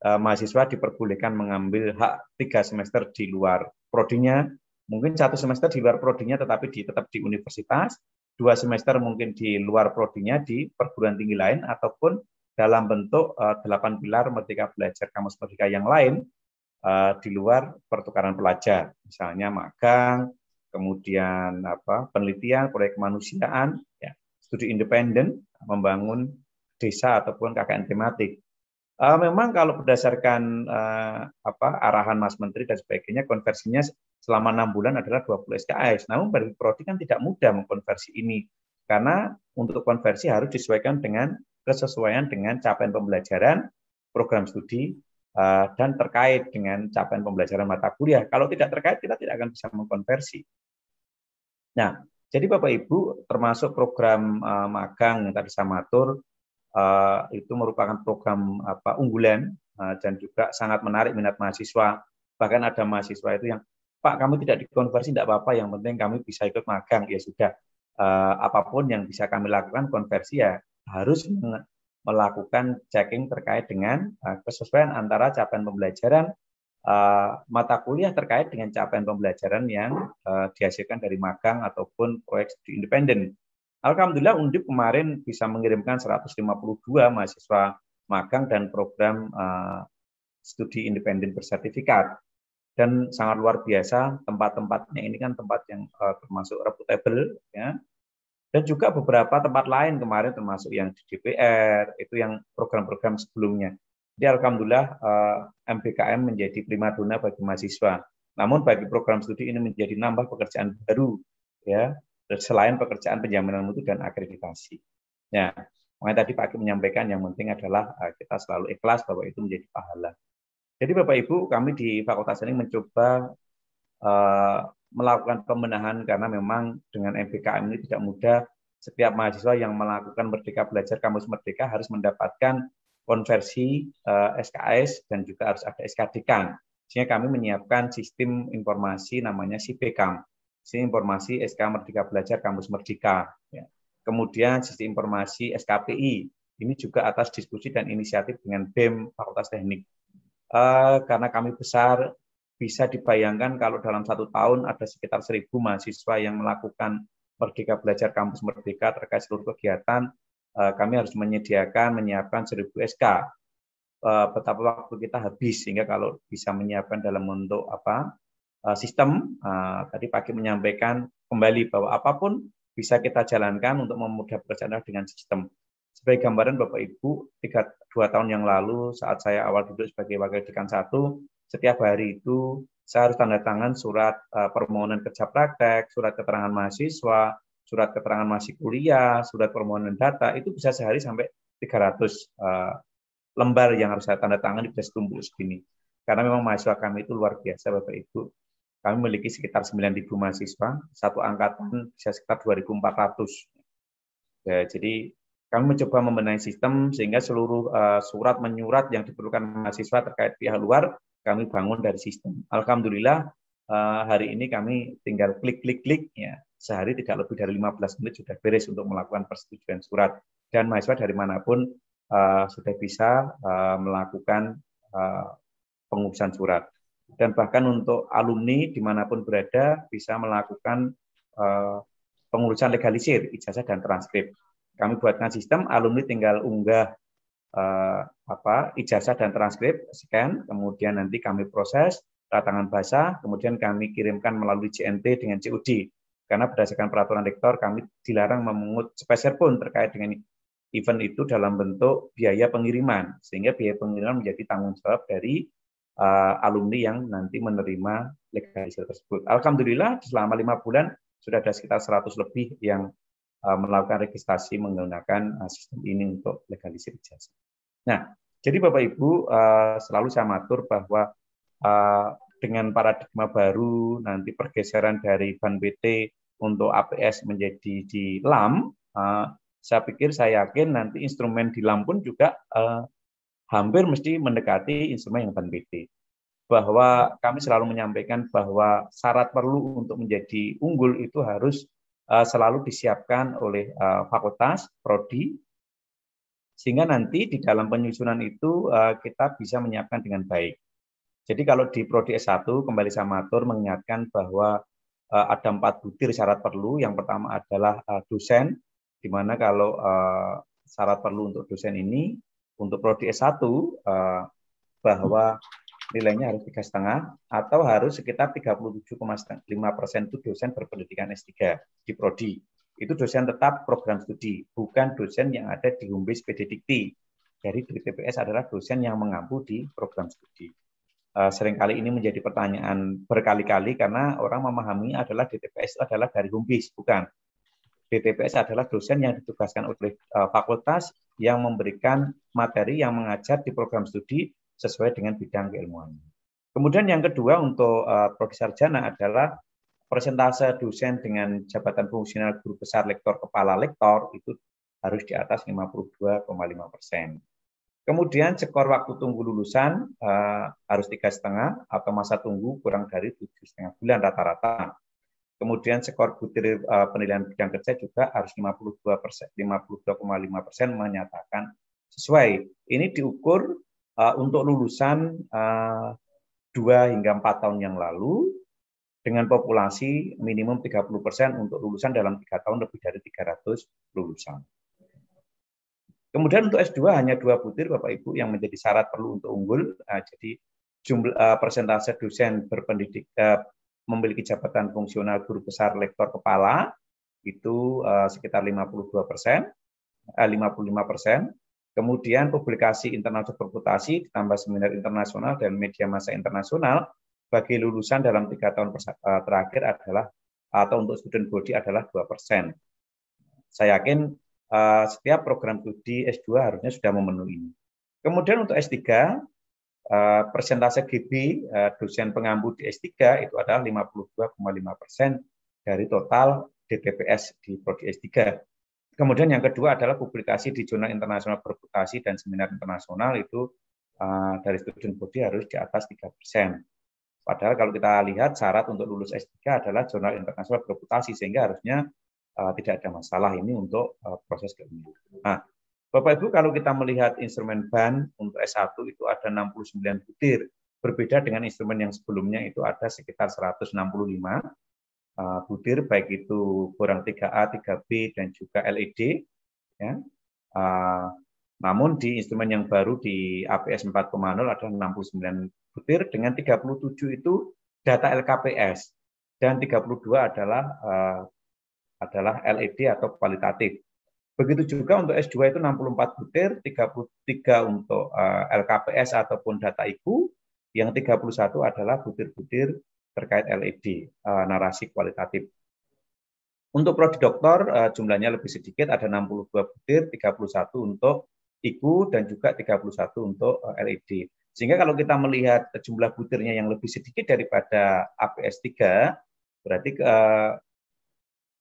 mahasiswa diperbolehkan mengambil hak 3 semester di luar prodinya, mungkin 1 semester di luar prodinya tetapi tetap di universitas, 2 semester mungkin di luar prodinya di perguruan tinggi lain, ataupun dalam bentuk 8 pilar Merdeka Belajar Kampus Merdeka yang lain di luar pertukaran pelajar, misalnya magang, kemudian penelitian, proyek kemanusiaan, ya, studi independen, membangun desa ataupun KKN tematik. Memang kalau berdasarkan arahan Mas Menteri dan sebagainya, konversinya selama 6 bulan adalah 20 SKS. Namun bagi Prodi kan tidak mudah mengkonversi ini, karena untuk konversi harus disesuaikan dengan kesesuaian dengan capaian pembelajaran, program studi, dan terkait dengan capaian pembelajaran mata kuliah. Kalau tidak terkait, kita tidak akan bisa mengkonversi. Nah, jadi Bapak Ibu, termasuk program magang yang tadi saya matur, itu merupakan program unggulan dan juga sangat menarik minat mahasiswa. Bahkan ada mahasiswa itu yang, Pak, kami tidak dikonversi, tidak apa-apa, yang penting kami bisa ikut magang. Ya sudah, apapun yang bisa kami lakukan, konversi ya harus melakukan checking terkait dengan kesesuaian antara capaian pembelajaran mata kuliah terkait dengan capaian pembelajaran yang dihasilkan dari magang ataupun proyek studi independen. Alhamdulillah Undip kemarin bisa mengirimkan 152 mahasiswa magang dan program studi independen bersertifikat. Dan sangat luar biasa tempat-tempatnya ini kan tempat yang termasuk reputable, ya. Dan juga beberapa tempat lain kemarin termasuk yang di DPR, itu yang program-program sebelumnya. Jadi alhamdulillah MBKM menjadi primadona bagi mahasiswa. Namun bagi program studi ini menjadi nambah pekerjaan baru, ya, selain pekerjaan penjaminan mutu dan akreditasi. Ya, makanya tadi Pak Kim menyampaikan yang penting adalah kita selalu ikhlas bahwa itu menjadi pahala. Jadi Bapak Ibu, kami di Fakultas ini mencoba melakukan pembenahan karena memang dengan MBKM ini tidak mudah. Setiap mahasiswa yang melakukan Merdeka Belajar Kampus Merdeka harus mendapatkan konversi SKS dan juga harus ada SKDK. Sehingga kami menyiapkan sistem informasi namanya SIPEKAM, sistem informasi SK Merdeka Belajar Kampus Merdeka. Ya. Kemudian sistem informasi SKPI, ini juga atas diskusi dan inisiatif dengan BEM Fakultas Teknik. Karena kami besar, bisa dibayangkan kalau dalam 1 tahun ada sekitar 1.000 mahasiswa yang melakukan Merdeka Belajar Kampus Merdeka terkait seluruh kegiatan. Kami harus menyiapkan 1.000 SK. Betapa waktu kita habis, sehingga kalau bisa menyiapkan dalam bentuk sistem, tadi Pak Kim menyampaikan kembali bahwa apapun bisa kita jalankan untuk memudahkan pekerjaan dengan sistem. Sebagai gambaran Bapak Ibu, 2 tahun yang lalu saat saya awal duduk sebagai Wakil Dekan 1, setiap hari itu saya harus tanda tangan surat permohonan kerja praktek, surat keterangan mahasiswa, surat keterangan masih kuliah, surat permohonan data, itu bisa sehari sampai 300 lembar yang harus saya tanda tangan, bisa setumpuk segini. Karena memang mahasiswa kami itu luar biasa Bapak Ibu. Kami memiliki sekitar 9.000 mahasiswa, satu angkatan bisa sekitar 2.400. Ya, jadi kami mencoba membenahi sistem sehingga seluruh surat menyurat yang diperlukan mahasiswa terkait pihak luar, kami bangun dari sistem. Alhamdulillah hari ini kami tinggal klik, ya. Sehari tidak lebih dari 15 menit sudah beres untuk melakukan persetujuan surat. Dan mahasiswa dari manapun sudah bisa melakukan pengurusan surat. Dan bahkan untuk alumni dimanapun berada bisa melakukan pengurusan legalisir, ijazah dan transkrip. Kami buatkan sistem, alumni tinggal unggah ijazah dan transkrip, scan, kemudian nanti kami proses, tangan basah, kemudian kami kirimkan melalui JNT dengan COD. Karena berdasarkan peraturan rektor kami dilarang memungut sepeser pun terkait dengan event itu dalam bentuk biaya pengiriman, sehingga biaya pengiriman menjadi tanggung jawab dari alumni yang nanti menerima legalisir tersebut. Alhamdulillah selama 5 bulan sudah ada sekitar 100 lebih yang melakukan registrasi menggunakan sistem ini untuk legalisir ijazah. Nah, jadi Bapak Ibu selalu saya matur bahwa dengan paradigma baru nanti pergeseran dari Ban PT untuk APS menjadi di LAM, saya yakin nanti instrumen di LAM pun juga hampir mesti mendekati instrumen yang Ban PT. Bahwa kami selalu menyampaikan bahwa syarat perlu untuk menjadi unggul itu harus selalu disiapkan oleh fakultas, prodi, sehingga nanti di dalam penyusunan itu kita bisa menyiapkan dengan baik. Jadi kalau di prodi S1, kembali saya matur mengingatkan bahwa ada 4 butir syarat perlu. Yang pertama adalah dosen, di mana kalau syarat perlu untuk dosen ini, untuk prodi S1, bahwa nilainya harus 3,5 atau harus sekitar 37,5% itu dosen berpendidikan S3 di Prodi. Itu dosen tetap program studi, bukan dosen yang ada di home base PD Dikti. Dari TPS adalah dosen yang mengampu di program studi. Seringkali ini menjadi pertanyaan berkali-kali karena orang memahami adalah DTPS adalah dari home base, bukan. DTPS adalah dosen yang ditugaskan oleh fakultas yang memberikan materi yang mengajar di program studi sesuai dengan bidang keilmuan. Kemudian yang kedua untuk prodi sarjana adalah persentase dosen dengan jabatan fungsional guru besar lektor kepala lektor itu harus di atas 52,5%. Kemudian skor waktu tunggu lulusan harus 3,5 atau masa tunggu kurang dari 7,5 bulan rata-rata. Kemudian skor butir penilaian bidang kerja juga harus 52,5% menyatakan sesuai. Ini diukur untuk lulusan 2 hingga 4 tahun yang lalu dengan populasi minimum 30% untuk lulusan dalam 3 tahun lebih dari 300 lulusan. Kemudian untuk S2 hanya 2 butir Bapak Ibu yang menjadi syarat perlu untuk unggul. Jadi jumlah persentase dosen berpendidik memiliki jabatan fungsional guru besar lektor kepala itu sekitar 55%. Kemudian publikasi internasional berputasi ditambah seminar internasional dan media massa internasional bagi lulusan dalam 3 tahun terakhir adalah atau untuk student body adalah 2%. Saya yakin setiap program studi S2 harusnya sudah memenuhi ini. Kemudian untuk S3 persentase GB dosen pengampu di S3 itu adalah 52,5% dari total DTPS di prodi S3. Kemudian yang kedua adalah publikasi di jurnal internasional berputasi dan seminar internasional itu dari student body harus di atas 3%. Padahal kalau kita lihat syarat untuk lulus S3 adalah jurnal internasional berputasi sehingga harusnya tidak ada masalah ini untuk proses keilmuan. Nah, Bapak Ibu kalau kita melihat instrumen BAN untuk S1 itu ada 69 butir, berbeda dengan instrumen yang sebelumnya itu ada sekitar 165 butir, baik itu borang 3A, 3B, dan juga LED. Ya. Namun di instrumen yang baru di APS 4.0 ada 69 butir dengan 37 itu data LKPS dan 32 adalah LED atau kualitatif. Begitu juga untuk S2 itu 64 butir, 33 untuk LKPS ataupun data IQ, yang 31 adalah butir-butir terkait LED, narasi kualitatif. Untuk prodi doktor jumlahnya lebih sedikit, ada 62 butir, 31 untuk IQ dan juga 31 untuk LED. Sehingga kalau kita melihat jumlah butirnya yang lebih sedikit daripada APS 3, berarti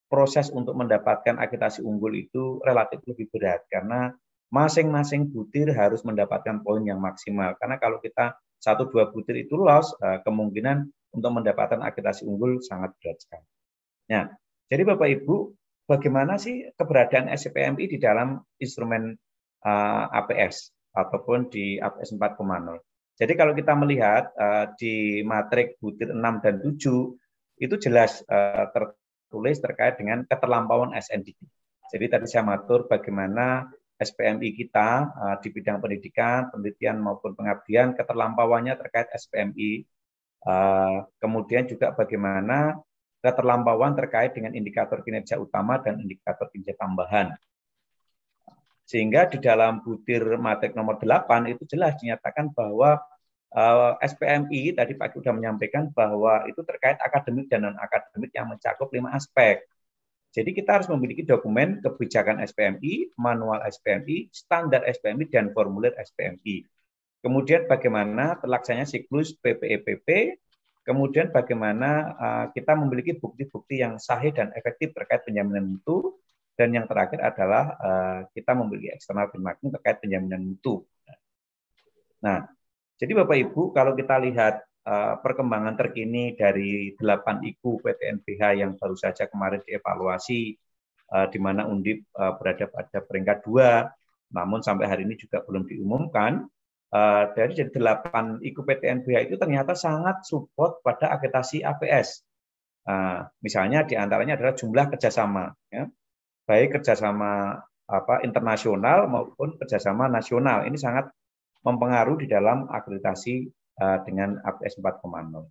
proses untuk mendapatkan akreditasi unggul itu relatif lebih berat karena masing-masing butir harus mendapatkan poin yang maksimal. Karena kalau kita 1-2 butir itu lolos, kemungkinan untuk mendapatkan akreditasi unggul sangat berat sekali. Nah, jadi Bapak Ibu, bagaimana sih keberadaan SPMI di dalam instrumen APS ataupun di APS 4.0? Jadi kalau kita melihat di matrik butir 6 dan 7 itu jelas tertulis terkait dengan keterlampauan SNDQ. Jadi tadi saya matur bagaimana SPMI kita di bidang pendidikan, penelitian maupun pengabdian, keterlampauannya terkait SPMI. Kemudian juga bagaimana keterlampauan terkait dengan indikator kinerja utama dan indikator kinerja tambahan. Sehingga di dalam butir matrik nomor 8 itu jelas dinyatakan bahwa SPMI tadi Pak sudah menyampaikan bahwa itu terkait akademik dan non-akademik yang mencakup 5 aspek. Jadi kita harus memiliki dokumen kebijakan SPMI, manual SPMI, standar SPMI, dan formulir SPMI. Kemudian bagaimana terlaksananya siklus PPEPP, kemudian bagaimana kita memiliki bukti-bukti yang sahih dan efektif terkait penjaminan mutu, dan yang terakhir adalah kita memiliki eksternal benchmarking terkait penjaminan mutu. Nah, jadi Bapak Ibu, kalau kita lihat perkembangan terkini dari 8 IQ PTNBH yang baru saja kemarin dievaluasi, di mana Undip berada pada peringkat 2, namun sampai hari ini juga belum diumumkan. Dari 8 IQ PTNBH itu ternyata sangat support pada akreditasi APS. Misalnya diantaranya adalah jumlah kerjasama, ya. Baik kerjasama internasional maupun kerjasama nasional. Ini sangat mempengaruhi di dalam akreditasi dengan APS 4.0.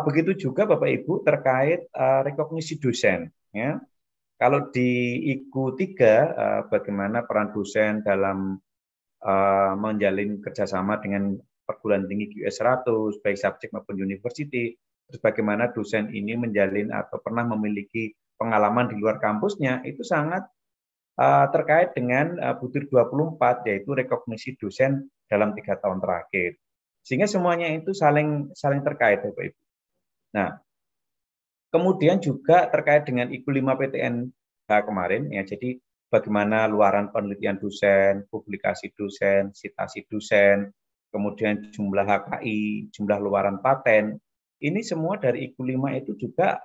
Begitu juga Bapak Ibu terkait rekognisi dosen. Ya. Kalau di IKU 3, bagaimana peran dosen dalam menjalin kerjasama dengan perguruan tinggi QS 100, baik subjek maupun university, terus bagaimana dosen ini menjalin atau pernah memiliki pengalaman di luar kampusnya, itu sangat terkait dengan Butir 24, yaitu rekognisi dosen dalam 3 tahun terakhir. Sehingga semuanya itu saling terkait, Bapak Ibu. Nah, kemudian juga terkait dengan IKU 5 PTN kemarin, ya, jadi bagaimana luaran penelitian dosen, publikasi dosen, citasi dosen, kemudian jumlah HKI, jumlah luaran paten, ini semua dari IKU 5 itu juga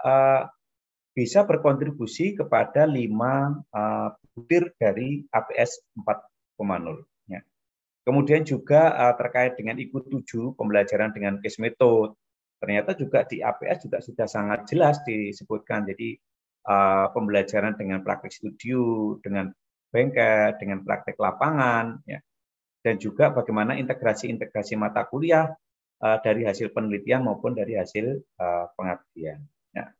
bisa berkontribusi kepada 5 butir dari APS 4.0. Ya. Kemudian juga terkait dengan IKU 7, pembelajaran dengan case method, ternyata juga di APS juga sudah sangat jelas disebutkan. Jadi pembelajaran dengan praktek studio, dengan bengkel, dengan praktek lapangan, ya. Dan juga bagaimana integrasi mata kuliah dari hasil penelitian maupun dari hasil pengabdian. Ya.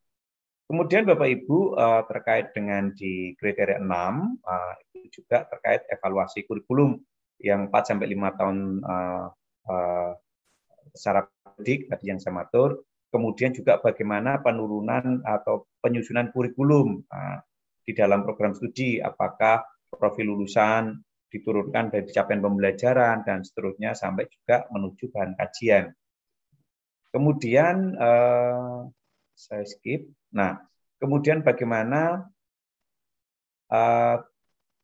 Kemudian Bapak Ibu terkait dengan di kriteria 6 itu juga terkait evaluasi kurikulum yang 4-5 tahun secara periodik tadi yang saya matur. Kemudian juga bagaimana penurunan atau penyusunan kurikulum di dalam program studi, apakah profil lulusan diturunkan dari capaian pembelajaran dan seterusnya sampai juga menuju bahan kajian. Kemudian saya skip. Nah, kemudian bagaimana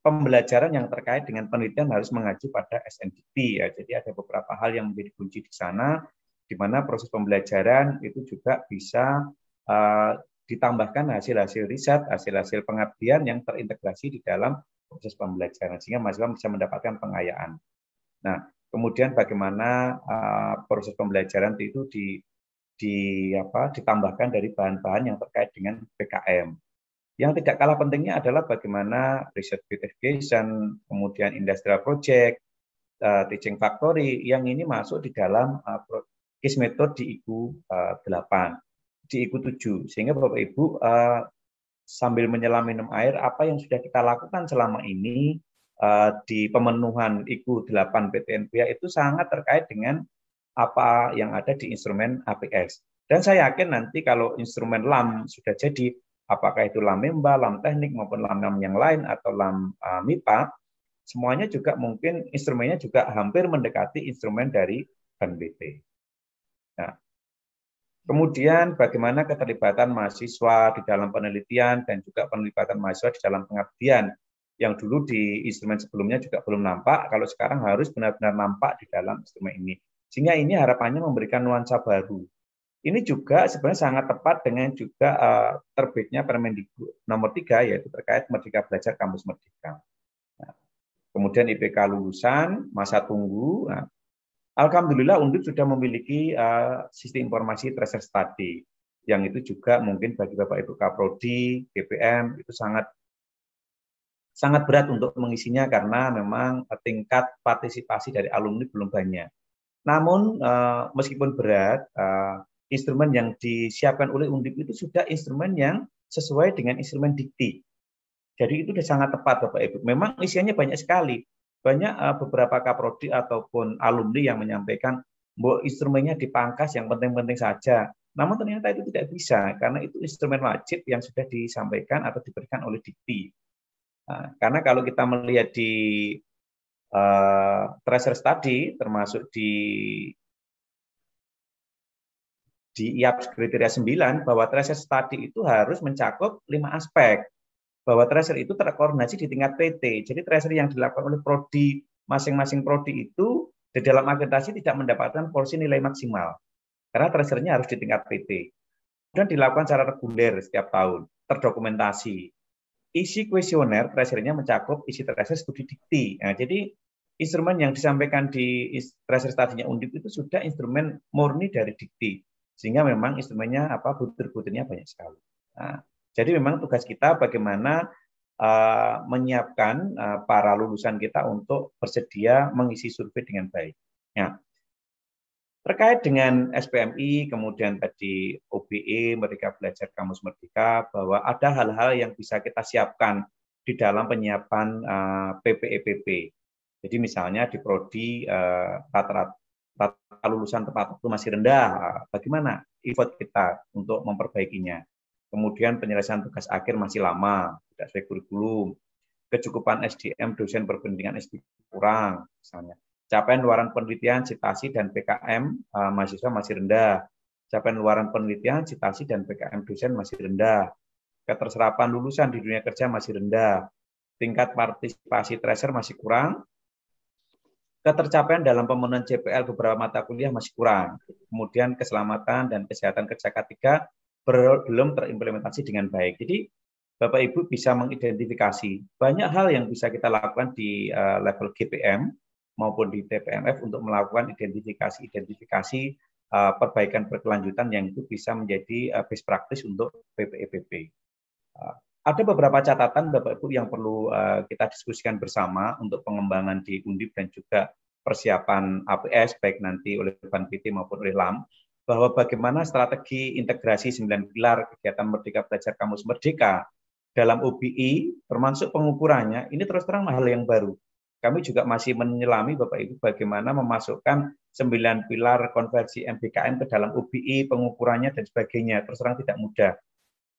pembelajaran yang terkait dengan penelitian harus mengacu pada SNDP, ya. Jadi ada beberapa hal yang menjadi kunci di sana, di mana proses pembelajaran itu juga bisa ditambahkan hasil-hasil riset, hasil-hasil pengabdian yang terintegrasi di dalam proses pembelajaran, sehingga mahasiswa bisa mendapatkan pengayaan. Nah, kemudian bagaimana proses pembelajaran itu ditambahkan dari bahan-bahan yang terkait dengan PKM. Yang tidak kalah pentingnya adalah bagaimana research beautification, kemudian industrial project, teaching factory, yang ini masuk di dalam case method di IKU 8, di IKU 7. Sehingga Bapak Ibu sambil menyelam minum air, apa yang sudah kita lakukan selama ini di pemenuhan IKU 8 PTNBH itu sangat terkait dengan apa yang ada di instrumen APS. Dan saya yakin nanti kalau instrumen LAM sudah jadi, apakah itu LAM MEMBA, LAM teknik, maupun LAM yang lain, atau LAM MIPA, semuanya juga mungkin instrumennya juga hampir mendekati instrumen dari BAN-BP. Nah, kemudian bagaimana keterlibatan mahasiswa di dalam penelitian dan juga penelibatan mahasiswa di dalam pengabdian, yang dulu di instrumen sebelumnya juga belum nampak, kalau sekarang harus benar-benar nampak di dalam instrumen ini. Sehingga ini harapannya memberikan nuansa baru. Ini juga sebenarnya sangat tepat dengan juga terbitnya Permendikbud nomor 3, yaitu terkait Merdeka Belajar Kampus Merdeka. Nah, kemudian IPK lulusan, masa tunggu. Nah, alhamdulillah Undip sudah memiliki sistem informasi tracer study, yang itu juga mungkin bagi Bapak Ibu Kaprodi, BPM itu sangat berat untuk mengisinya karena memang tingkat partisipasi dari alumni belum banyak. Namun meskipun berat, instrumen yang disiapkan oleh Undip itu sudah instrumen yang sesuai dengan instrumen dikti. Jadi itu sudah sangat tepat Bapak Ibu. Memang isiannya banyak sekali. Banyak beberapa kaprodi ataupun alumni yang menyampaikan bahwa instrumennya dipangkas, yang penting-penting saja. Namun ternyata itu tidak bisa, karena itu instrumen wajib yang sudah disampaikan atau diberikan oleh dikti. Nah, karena kalau kita melihat di tracer study, termasuk di IAPS kriteria 9, bahwa tracer study itu harus mencakup 5 aspek. Bahwa tracer itu terkoordinasi di tingkat PT. Jadi tracer yang dilakukan oleh prodi, masing-masing prodi itu di dalam akreditasi tidak mendapatkan porsi nilai maksimal. Karena tracernya harus di tingkat PT. Dan dilakukan secara reguler setiap tahun, terdokumentasi. Isi kuesioner tracernya mencakup isi tracer studi dikti. Nah, jadi instrumen yang disampaikan di tracer studinya Undip itu sudah instrumen murni dari dikti. Sehingga memang instrumennya butir-butirnya banyak sekali. Nah, jadi memang tugas kita bagaimana menyiapkan para lulusan kita untuk bersedia mengisi survei dengan baik. Ya. Terkait dengan SPMI, kemudian tadi OBE, Merdeka Belajar Kamus Merdeka, bahwa ada hal-hal yang bisa kita siapkan di dalam penyiapan PPEPP. Jadi misalnya di prodi rata-rata lulusan tepat waktu masih rendah, bagaimana effort kita untuk memperbaikinya. Kemudian penyelesaian tugas akhir masih lama, tidak sesuai kurikulum. Kecukupan SDM dosen berpendidikan S3 kurang, misalnya. Capaian luaran penelitian, citasi, dan PKM mahasiswa masih rendah. Capaian luaran penelitian, citasi, dan PKM dosen masih rendah. Keterserapan lulusan di dunia kerja masih rendah. Tingkat partisipasi tracer masih kurang. Ketercapaian dalam pemenuhan JPL beberapa mata kuliah masih kurang. Kemudian keselamatan dan kesehatan kerja K3 belum terimplementasi dengan baik. Jadi Bapak Ibu bisa mengidentifikasi banyak hal yang bisa kita lakukan di level GPM maupun di TPMF untuk melakukan identifikasi perbaikan berkelanjutan yang itu bisa menjadi best practice untuk PPEPP. Ada beberapa catatan Bapak Ibu yang perlu kita diskusikan bersama untuk pengembangan di Undip dan juga persiapan APS baik nanti oleh BANPT maupun oleh LAM, bahwa bagaimana strategi integrasi 9 pilar kegiatan Merdeka Belajar Kamus Merdeka dalam OBI termasuk pengukurannya ini terus terang hal yang baru. Kami juga masih menyelami Bapak Ibu bagaimana memasukkan 9 pilar konversi MBKM ke dalam OBI, pengukurannya dan sebagainya. Terus terang tidak mudah.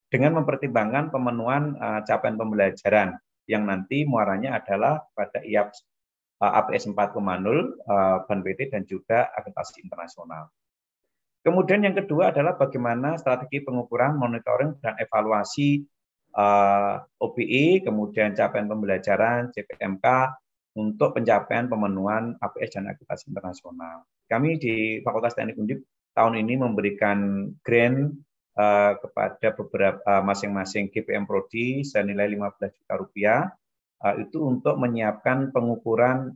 Dengan mempertimbangkan pemenuhan capaian pembelajaran yang nanti muaranya adalah pada IAPS APS 4.0, BANPT dan juga akreditasi internasional. Kemudian yang kedua adalah bagaimana strategi pengukuran, monitoring dan evaluasi OBI, kemudian capaian pembelajaran, CPMK, untuk pencapaian pemenuhan APS dan akreditasi internasional. Kami di Fakultas Teknik Undip tahun ini memberikan grant kepada beberapa masing-masing GPM Prodi senilai 15 juta rupiah itu untuk menyiapkan pengukuran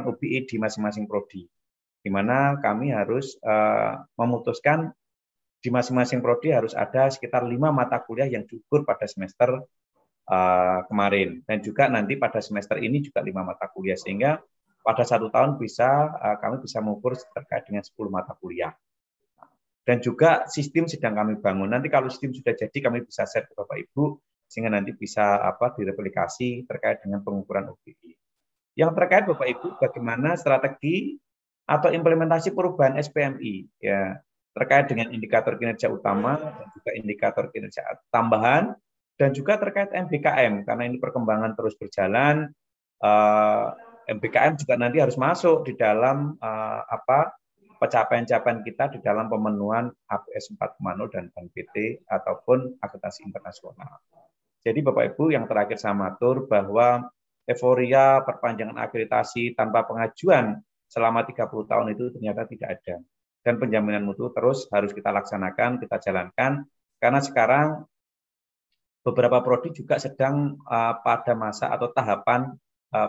OBI di masing-masing prodi, di mana kami harus memutuskan di masing-masing prodi harus ada sekitar 5 mata kuliah yang diukur pada semester kemarin, dan juga nanti pada semester ini juga 5 mata kuliah, sehingga pada 1 tahun kami bisa mengukur terkait dengan 10 mata kuliah. Dan juga sistem sedang kami bangun. Nanti kalau sistem sudah jadi kami bisa share ke Bapak Ibu sehingga nanti bisa direplikasi terkait dengan pengukuran OBI. Yang terkait Bapak Ibu bagaimana strategi atau implementasi perubahan SPMI ya, terkait dengan indikator kinerja utama dan juga indikator kinerja tambahan, dan juga terkait MBKM karena ini perkembangan terus berjalan. MBKM juga nanti harus masuk di dalam pencapaian-capaian kita di dalam pemenuhan APS 4.0 dan BANPT ataupun akreditasi internasional. Jadi Bapak Ibu yang terakhir saya matur bahwa euforia perpanjangan akreditasi tanpa pengajuan selama 30 tahun itu ternyata tidak ada. Dan penjaminan mutu terus harus kita laksanakan, kita jalankan, karena sekarang beberapa prodi juga sedang pada masa atau tahapan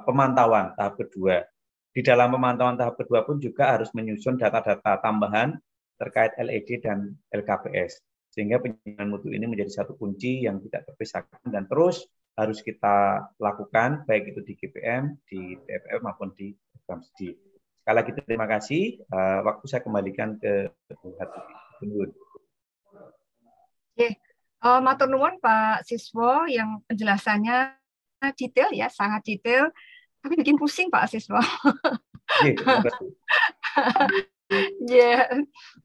pemantauan tahap kedua. Di dalam pemantauan tahap kedua pun juga harus menyusun data-data tambahan terkait LED dan LKPS. Sehingga penjaminan mutu ini menjadi satu kunci yang tidak terpisahkan dan terus harus kita lakukan, baik itu di GPM, di TFF maupun di program studi. Sekali lagi terima kasih. Waktu saya kembalikan ke Bu Hati. Matur nuwun Pak Siswo yang penjelasannya detail ya, sangat detail. Tapi bikin pusing Pak Siswo. Ya,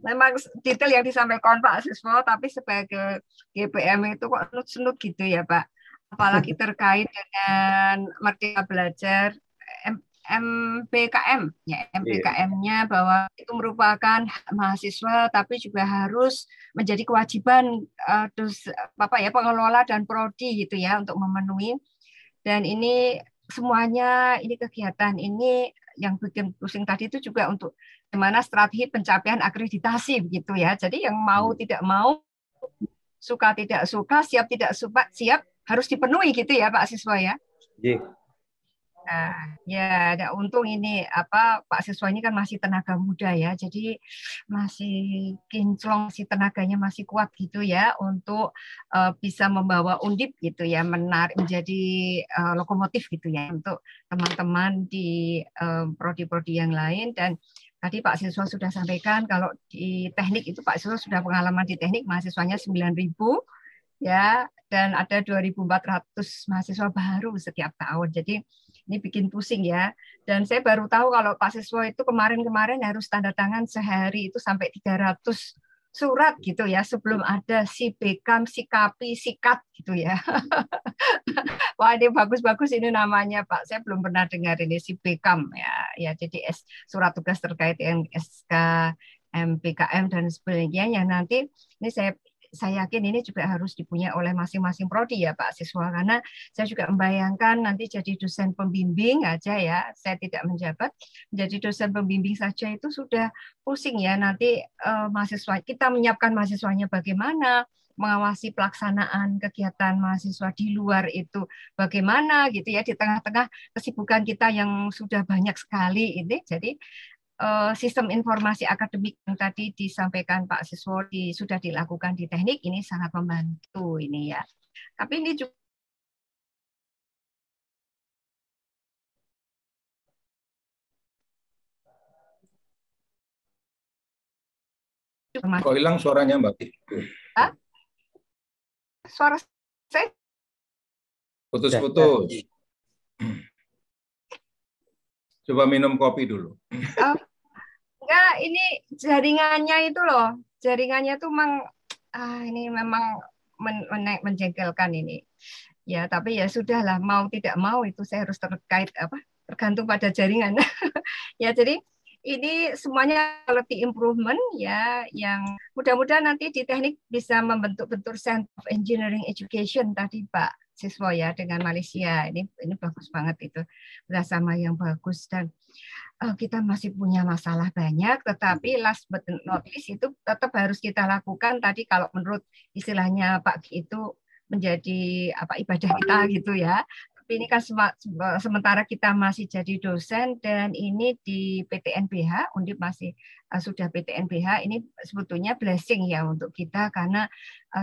memang detail yang disampaikan Pak Siswo, tapi sebagai GPM itu kok nut-nut gitu ya Pak. Apalagi terkait dengan Merdeka Belajar MBKM, ya MBKM-nya bahwa itu merupakan hak mahasiswa, tapi juga harus menjadi kewajiban pengelola dan prodi gitu ya untuk memenuhi. Dan ini semuanya, ini kegiatan ini yang bikin pusing tadi itu juga untuk bagaimana strategi pencapaian akreditasi begitu ya. Jadi yang mau tidak mau, suka tidak suka, siap tidak siap harus dipenuhi gitu ya Pak Siswa ya. Nah, ya ada untung ini Pak Siswa ini kan masih tenaga muda ya, jadi masih kinclong, si tenaganya masih kuat gitu ya untuk bisa membawa Undip gitu ya, menjadi lokomotif gitu ya untuk teman-teman di prodi-prodi yang lain. Dan Tadi Pak Siswa sudah sampaikan kalau di teknik itu Pak Siswa sudah pengalaman di teknik mahasiswanya 9.000 ya, dan ada 2.400 mahasiswa baru setiap tahun. Jadi ini bikin pusing ya. Dan saya baru tahu kalau Pak Siswa itu kemarin-kemarin harus tanda tangan sehari itu sampai 300 surat gitu ya, sebelum ada si Bekam, si Kapi, si Kat gitu ya. Wah, ini bagus-bagus ini namanya Pak. Saya belum pernah dengar ini si Bekam ya. Ya, jadi surat tugas terkait dengan SK, MPKM dan sebagainya yang nanti ini saya yakin ini juga harus dipunyai oleh masing-masing prodi ya Pak Siswa, karena saya juga membayangkan nanti jadi dosen pembimbing aja ya, saya tidak menjabat, menjadi dosen pembimbing saja itu sudah pusing ya, nanti mahasiswa kita menyiapkan mahasiswanya bagaimana, mengawasi pelaksanaan kegiatan mahasiswa di luar itu bagaimana gitu ya, di tengah-tengah kesibukan kita yang sudah banyak sekali ini. Jadi sistem informasi akademik yang tadi disampaikan Pak Siswo sudah dilakukan di teknik ini sangat membantu ini ya. Tapi ini juga kok hilang suaranya Mbak? Suara saya putus-putus. Coba minum kopi dulu. Enggak, ini jaringannya itu loh. Jaringannya tuh ini memang menjengkelkan ini. Ya, tapi ya sudahlah, mau tidak mau itu saya harus tergantung pada jaringan. Ya, jadi ini semuanya quality improvement ya, yang mudah-mudahan nanti di teknik bisa membentuk-bentuk Center of Engineering Education tadi Pak Siswo ya dengan Malaysia. Ini bagus banget itu, bersama yang bagus. Dan kita masih punya masalah banyak, tetapi last but not least itu tetap harus kita lakukan tadi kalau menurut istilahnya Pak Ki itu menjadi ibadah kita gitu ya. Tapi ini kan sementara kita masih jadi dosen dan ini di PTNBH, Undip masih sudah PTNBH, ini sebetulnya blessing ya untuk kita karena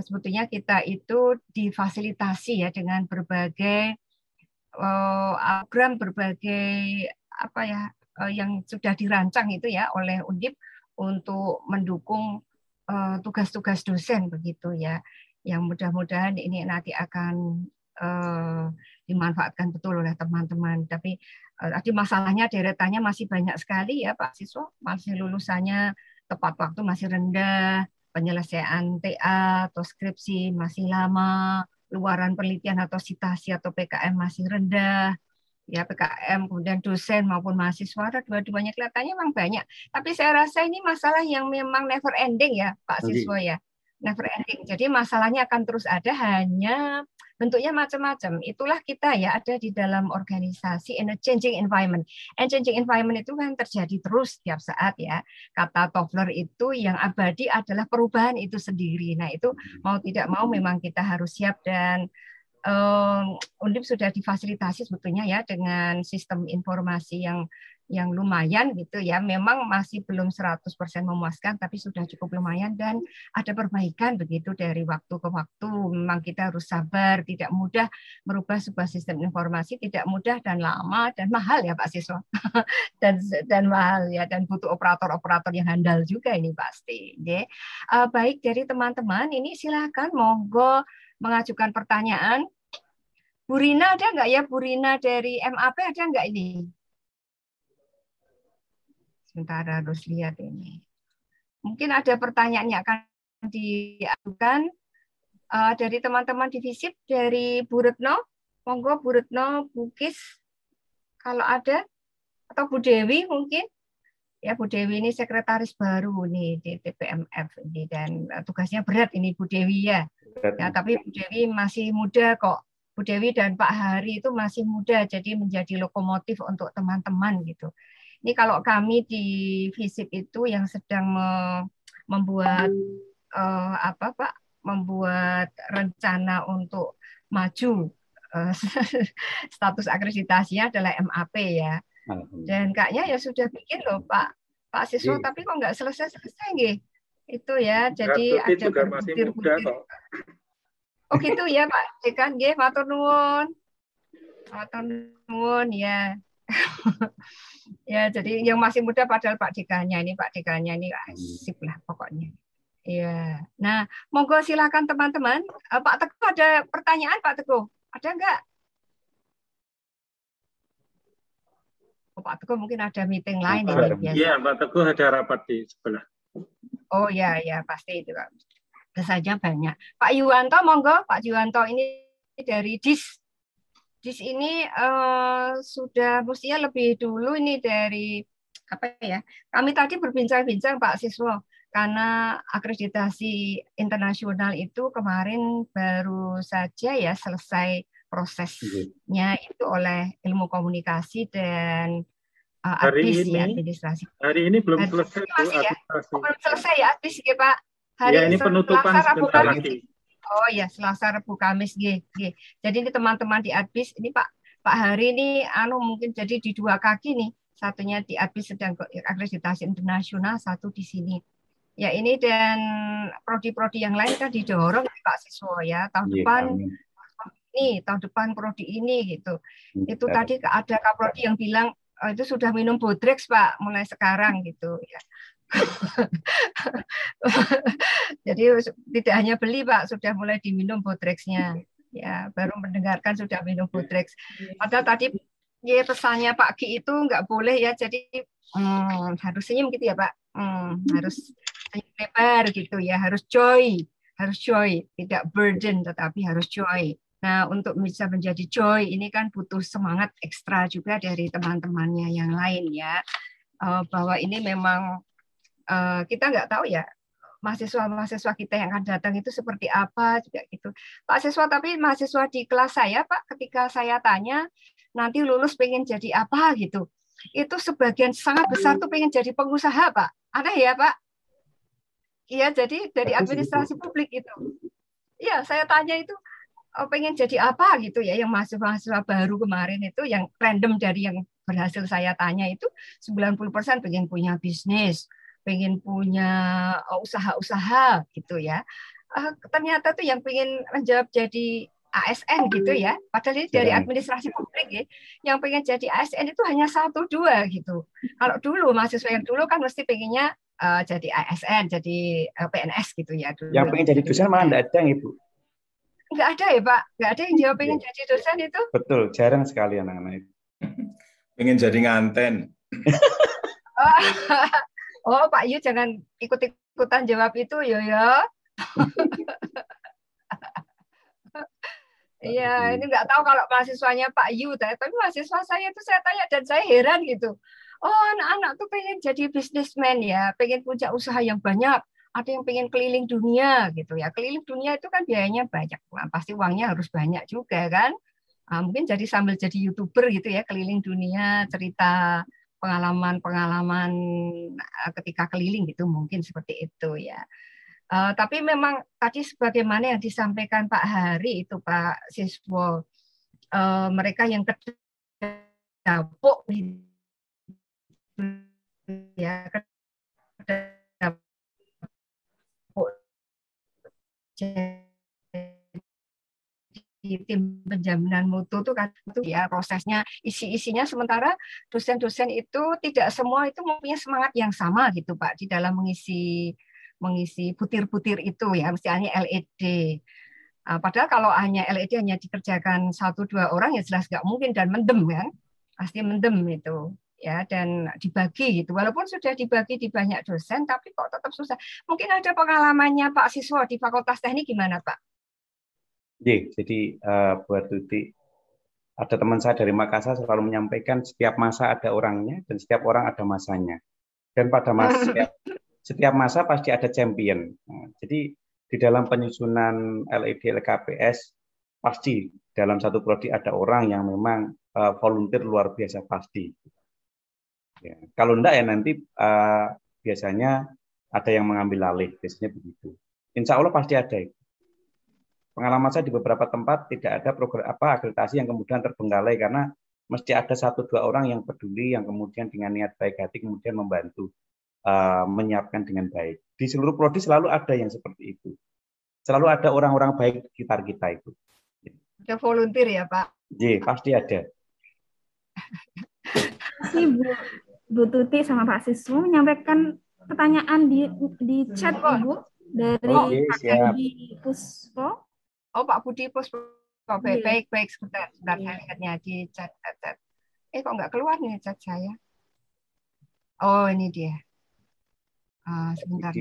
sebetulnya kita itu difasilitasi ya dengan berbagai program, berbagai yang sudah dirancang itu ya oleh Undip untuk mendukung tugas-tugas dosen begitu ya, yang mudah-mudahan ini nanti akan dimanfaatkan betul oleh teman-teman. Tapi tadi masalahnya deretannya masih banyak sekali ya Pak Siswo, masih lulusannya tepat waktu masih rendah, penyelesaian TA atau skripsi masih lama, luaran penelitian atau citasi atau PKM masih rendah. Ya, PKM, kemudian dosen maupun mahasiswa, dua-duanya kelihatannya memang banyak. Tapi saya rasa ini masalah yang memang never ending ya, Pak Siswo ya. Never ending. Jadi masalahnya akan terus ada, hanya bentuknya macam-macam. Itulah kita ya, ada di dalam organisasi in a changing environment. And changing environment itu kan terjadi terus setiap saat ya. Kata Toffler itu yang abadi adalah perubahan itu sendiri. Nah, itu mau tidak mau memang kita harus siap, dan Undip sudah difasilitasi sebetulnya ya dengan sistem informasi yang lumayan gitu ya. Memang masih belum 100% memuaskan, tapi sudah cukup lumayan dan ada perbaikan begitu dari waktu ke waktu. Memang kita harus sabar, tidak mudah merubah sebuah sistem informasi, tidak mudah dan lama dan mahal ya Pak Siswo. dan mahal ya, dan butuh operator-operator yang handal juga ini pasti. Baik, dari teman-teman ini silakan monggo mengajukan pertanyaan. Bu Rina ada nggak ya? Bu Rina dari MAP ada nggak ini? Sebentar harus lihat ini. Mungkin ada pertanyaan yang akan diajukan dari teman-teman di FISIP, dari Bu Retno. Monggo Bu Retno, Bu Kis, kalau ada. Atau Bu Dewi mungkin. Ya, Bu Dewi ini sekretaris baru nih di TPMF ini, dan tugasnya berat ini Bu Dewi ya. Ya, tapi Bu Dewi masih muda kok. Bu Dewi dan Pak Hari itu masih muda, jadi menjadi lokomotif untuk teman-teman gitu. Ini kalau kami di FISIP itu yang sedang membuat membuat rencana untuk maju, status akreditasinya adalah MAP ya. Dan kayaknya ya sudah bikin loh Pak Siswo, tapi kok nggak selesai nggih. Itu ya, jadi ada berbutir-butir. Oh gitu ya Pak Dekan, nggih, matur nuwun. Matur nuwun ya. Ya, jadi yang masih muda padahal Pak Dekannya ini asik lah pokoknya. Iya. Nah, monggo silakan teman-teman. Pak Teguh ada pertanyaan Pak Teguh? Ada enggak? Oh, Pak Teguh mungkin ada meeting lain ini biasa. Iya, Pak Teguh ada rapat di sebelah. Oh ya, ya pasti itu Pak. Saja banyak. Pak Yuwanto, monggo. Pak Yuwanto ini dari DIS. DIS ini sudah mestinya lebih dulu ini dari apa ya? Kami tadi berbincang-bincang Pak Siswo karena akreditasi internasional itu kemarin baru saja ya selesai prosesnya itu oleh ilmu komunikasi dan ADIS ya administrasi. Hari ini belum selesai Bu, ya? Belum selesai ya ADIS ya Pak. Hari ya, ini penutupan sebentar lagi. Oh ya, Selasa, Rabu, Kamis, Jadi ini teman-teman di ADBIS, ini Pak Hari ini mungkin jadi di dua kaki nih. Satunya di ADBIS sedang akreditasi internasional, satu di sini. Ya ini dan prodi-prodi yang lain kan didorong Pak Siswo ya tahun depan ini, tahun depan prodi ini gitu. Itu tadi ada kaprodi yang bilang itu sudah minum Bodrex Pak mulai sekarang gitu ya. Jadi tidak hanya beli Pak, sudah mulai diminum Bodrex-nya. Ya, baru mendengarkan sudah minum Bodrex. Padahal tadi ya pesannya Pak Ki itu nggak boleh ya, jadi harus senyum gitu ya Pak. Harus senyum lebar gitu ya, harus joy, tidak burden tetapi harus joy. Nah, untuk bisa menjadi joy ini kan butuh semangat ekstra juga dari teman-temannya yang lain ya. Bahwa ini memang kita nggak tahu ya mahasiswa kita yang akan datang itu seperti apa juga gitu. Pak Siswa, tapi mahasiswa di kelas saya Pak, ketika saya tanya nanti lulus pengen jadi apa gitu, itu sebagian sangat besar tuh pengen jadi pengusaha Pak. Ada ya Pak? Iya, jadi dari administrasi publik itu. Iya, saya tanya itu pengen jadi apa gitu ya, yang mahasiswa baru kemarin itu yang random dari yang berhasil saya tanya itu 90% pengen punya bisnis, pengen punya usaha-usaha gitu ya. Ternyata tuh yang pengen menjawab jadi ASN gitu ya. Padahal ini dari administrasi publik ya. Yang pengen jadi ASN itu hanya 1-2 gitu. Kalau dulu mahasiswa yang dulu kan mesti pengennya jadi ASN, jadi PNS gitu ya. Dulu. Yang pengen jadi dosen malah enggak ada Ibu. Enggak ada ya Pak? Enggak ada yang jawab pengen jadi dosen itu? Betul, jarang sekali anak-anak itu. Pengen jadi nganten. Oh, Pak Yu jangan ikut-ikutan jawab itu ya. Iya, ini nggak tahu kalau mahasiswanya Pak Yu, tapi mahasiswa saya itu saya tanya dan saya heran gitu. Oh, anak-anak tuh pengen jadi bisnismen ya, pengen punya usaha yang banyak. Ada yang pengen keliling dunia gitu ya. Keliling dunia itu kan biayanya banyak, nah, pasti uangnya harus banyak juga kan. Mungkin jadi sambil jadi YouTuber gitu ya, keliling dunia, cerita pengalaman-pengalaman ketika keliling gitu mungkin seperti itu ya. Tapi memang tadi sebagaimana yang disampaikan Pak Hari itu Pak Siswo, mereka yang kedapuk ya, kedapuk di tim penjaminan mutu itu kan itu ya prosesnya isi-isinya, sementara dosen-dosen itu tidak semua itu mempunyai semangat yang sama gitu Pak di dalam mengisi butir-butir itu ya, misalnya LED. Padahal kalau hanya LED hanya dikerjakan 1-2 orang ya jelas nggak mungkin dan mendem kan, pasti mendem itu ya, dan dibagi gitu. Walaupun sudah dibagi di banyak dosen tapi kok tetap susah. Mungkin ada pengalamannya Pak Siswo di Fakultas Teknik gimana Pak? Jadi buat Tuti, ada teman saya dari Makassar selalu menyampaikan setiap masa ada orangnya dan setiap orang ada masanya. Dan pada masa setiap masa pasti ada champion. Nah, jadi di dalam penyusunan LED LKPS pasti dalam satu prodi ada orang yang memang volunteer luar biasa pasti. Ya, kalau enggak ya nanti biasanya ada yang mengambil alih, biasanya begitu. Insya Allah pasti ada itu. Pengalaman saya di beberapa tempat tidak ada program akreditasi yang kemudian terbengkalai karena mesti ada 1-2 orang yang peduli, yang kemudian dengan niat baik hati kemudian membantu menyiapkan dengan baik. Di seluruh prodi selalu ada yang seperti itu. Selalu ada orang-orang baik di sekitar kita itu. Ada volunteer ya Pak? Pasti ada. Si Bu Tuti sama Pak Siswo menyampaikan pertanyaan di chat Ibu dari Pak Budi Puspo. Oh, Pak Budi Puspo. Oh, baik, sebentar saya lihatnya di chat. Kok nggak keluar nih chat saya? Oh, ini dia. Sebentar.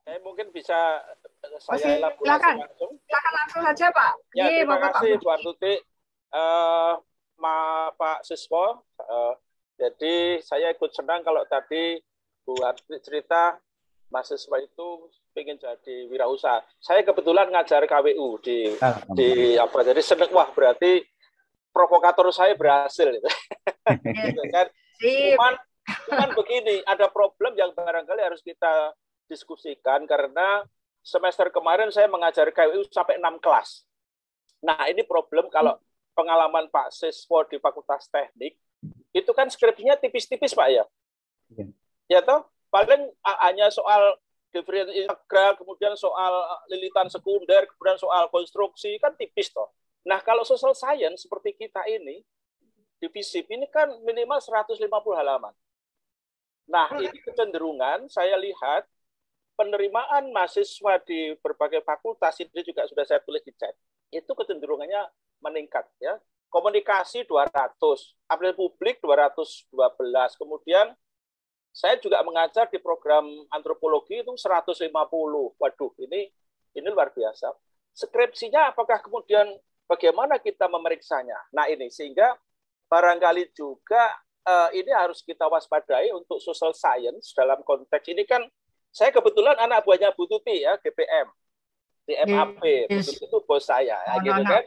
Saya mungkin bisa saya silakan langsung saja, Pak. Ya, terima kasih Bu Tuti, Pak Siswo. Jadi saya ikut senang kalau tadi Bu Tuti cerita mahasiswa itu pengen jadi wirausaha. Saya kebetulan ngajar KWU di apa, jadi seneng, wah berarti provokator saya berhasil gitu. Kan? Cuman begini, ada problem yang barangkali harus kita diskusikan karena semester kemarin saya mengajar KWU sampai 6 kelas. Nah, ini problem kalau pengalaman Pak Siswo di Fakultas Teknik, itu kan skripsinya tipis-tipis, Pak ya. Ya toh, paling hanya soal diferensiasi integral, kemudian soal lilitan sekunder, kemudian soal konstruksi, kan tipis toh. Nah, kalau social science seperti kita ini, di FISIP ini kan minimal 150 halaman. Nah, ini kecenderungan saya lihat penerimaan mahasiswa di berbagai fakultas, ini juga sudah saya tulis di chat, itu kecenderungannya meningkat. Ya. Komunikasi 200, aplikasi publik 212, kemudian saya juga mengajar di program antropologi itu 150. Waduh, ini luar biasa. Skripsinya apakah kemudian bagaimana kita memeriksanya? Nah ini, sehingga barangkali juga ini harus kita waspadai untuk social science dalam konteks ini kan, saya kebetulan anak buahnya Bu Tuti ya, GPM, di MAP, Bu Tuti itu bos saya, gitu kan.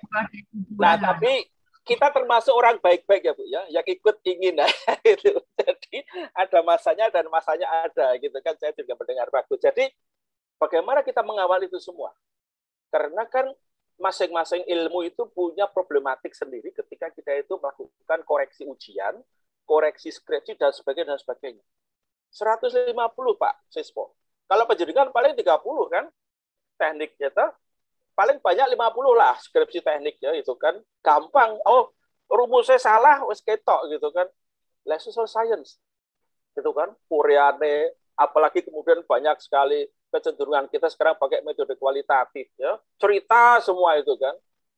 Nah tapi kita termasuk orang baik-baik ya Bu ya, yang ikut ingin gitu. Jadi ada masanya dan masanya ada gitu kan, saya juga mendengar bagus. Jadi bagaimana kita mengawal itu semua? Karena kan masing-masing ilmu itu punya problematik sendiri ketika kita itu melakukan koreksi ujian, koreksi skripsi dan sebagainya. 150 Pak Siswo. Kalau penjaringan paling 30 kan teknik kita. Paling banyak 50 lah skripsi teknik ya, itu kan gampang. Oh, rumusnya salah wes ketok gitu kan. Lah social science itu kan Koreane, apalagi kemudian banyak sekali kecenderungan kita sekarang pakai metode kualitatif ya. Cerita semua itu kan.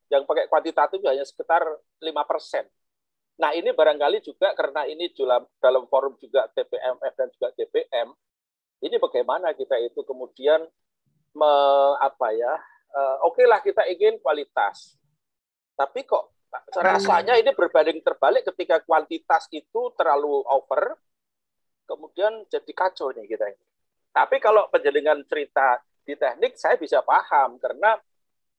Yang pakai kuantitatif hanya sekitar 5%. Nah, ini barangkali juga karena ini dalam forum juga TPMF dan juga DPM. Ini bagaimana kita itu kemudian oke lah kita ingin kualitas. Tapi kok rasanya ini berbanding terbalik ketika kuantitas itu terlalu over, kemudian jadi kacau nih kita ini. Tapi kalau penjaringan cerita di teknik, saya bisa paham, karena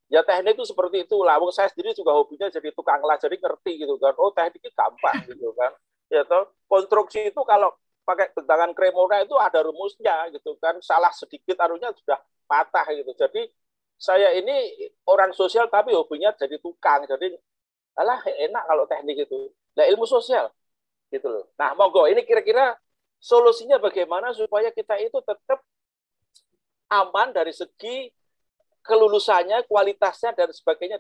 ya teknik itu seperti itu. Lawang saya sendiri juga hobinya jadi tukang las, jadi ngerti gitu kan. Oh tekniknya gampang gitu kan. Ya toh, konstruksi itu kalau pakai bentangan Cremona itu ada rumusnya gitu kan. Salah sedikit arunya sudah patah gitu. Jadi saya ini orang sosial tapi hobinya jadi tukang. Jadi alah enak kalau teknik itu. Nah ilmu sosial gitu loh. Nah monggo ini kira-kira solusinya bagaimana supaya kita itu tetap aman dari segi kelulusannya, kualitasnya dan sebagainya.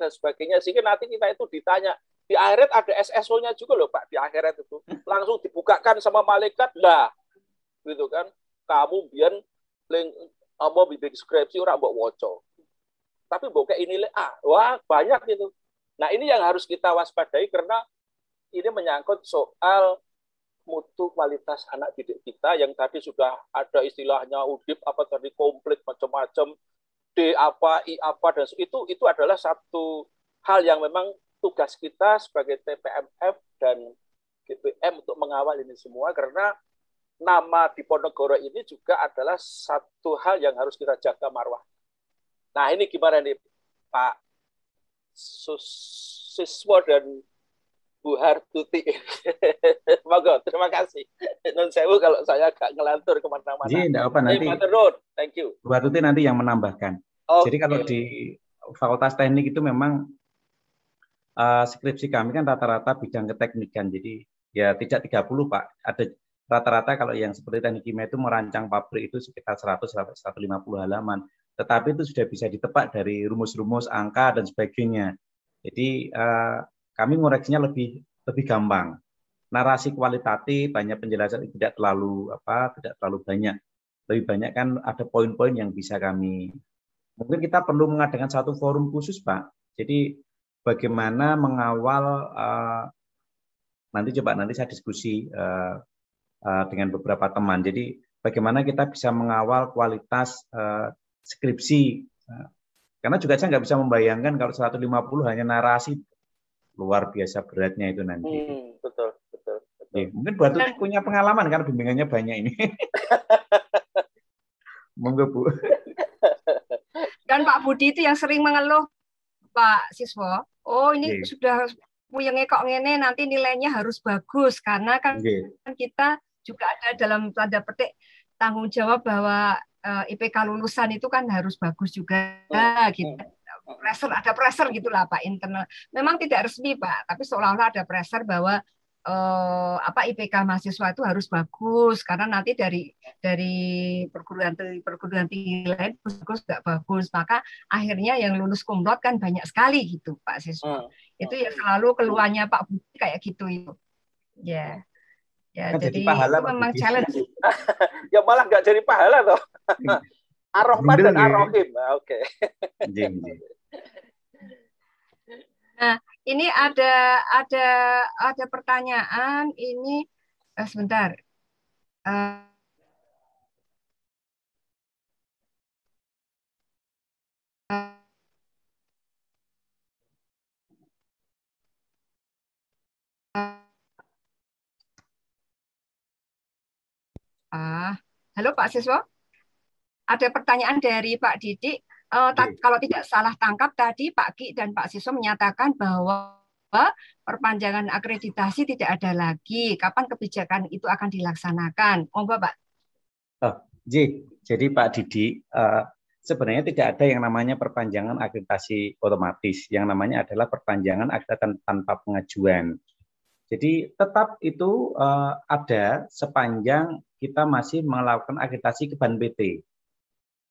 Sehingga nanti kita itu ditanya di akhirat ada SSO-nya juga loh Pak, di akhirat itu langsung dibukakan sama malaikat lah, gitu kan. Kamu biar mau bimbing skripsi orang mbok woco. Tapi mbok kayak ini wah banyak gitu. Nah, ini yang harus kita waspadai karena ini menyangkut soal mutu kualitas anak didik kita yang tadi sudah ada istilahnya UDIP apa tadi komplit macam-macam, D apa, I apa, dan itu adalah satu hal yang memang tugas kita sebagai TPMF dan GPM untuk mengawal ini semua, karena nama Diponegoro ini juga adalah satu hal yang harus kita jaga marwah. Nah ini gimana nih Pak Siswo dan Bu Hartuti. Monggo, terima kasih. Non sewu kalau saya agak ngelantur kemana-mana. Jadi tidak apa nanti. Thank you. Bu Hartuti nanti yang menambahkan. Jadi kalau di Fakultas Teknik itu memang skripsi kami kan rata-rata bidang keteknikan. Jadi ya tidak 30 Pak. Ada rata-rata kalau yang seperti teknik kimia itu merancang pabrik itu sekitar 100-150 halaman. Tetapi itu sudah bisa ditepak dari rumus-rumus angka dan sebagainya. Jadi kami ngoreksinya lebih gampang. narasi kualitatif, banyak penjelasan, tidak terlalu banyak. Lebih banyak kan ada poin-poin yang bisa kami. Mungkin kita perlu mengadakan satu forum khusus, Pak. Jadi bagaimana mengawal nanti saya diskusi dengan beberapa teman. Jadi bagaimana kita bisa mengawal kualitas skripsi. Karena juga saya nggak bisa membayangkan kalau 150 hanya narasi, luar biasa beratnya itu nanti. Betul. Ya, mungkin Bu Tuti punya pengalaman karena bimbingannya banyak ini. Monggo Bu. Dan Pak Budi itu yang sering mengeluh, Pak Siswo. Oh ini sudah puyenge kok ngene, nanti nilainya harus bagus karena kan kita juga ada dalam tanda petik tanggung jawab bahwa IPK lulusan itu kan harus bagus juga gitu. Ada pressure gitulah Pak internal. Memang tidak resmi Pak, tapi seolah-olah ada pressure bahwa IPK mahasiswa itu harus bagus karena nanti dari perguruan tinggi lain bagus nggak bagus, maka akhirnya yang lulus cum laude kan banyak sekali gitu Pak Siswa. Itu yang selalu keluhannya Pak Budi kayak gitu itu. Ya. Ya, kan jadi pahala, itu memang Budi. Challenge. Ya malah nggak jadi pahala toh. Ar-Rahman dan Ar-Rahim. Oke. Nah, ini ada pertanyaan ini sebentar. Halo Pak Siswo, ada pertanyaan dari Pak Didik. Kalau tidak salah tangkap tadi Pak Ki dan Pak Siswo menyatakan bahwa perpanjangan akreditasi tidak ada lagi. Kapan kebijakan itu akan dilaksanakan? Monggo Pak. Jadi Pak Didik, sebenarnya tidak ada yang namanya perpanjangan akreditasi otomatis. Yang namanya adalah perpanjangan akreditasi tanpa pengajuan. Jadi tetap itu ada sepanjang kita masih melakukan akreditasi ke Ban PT.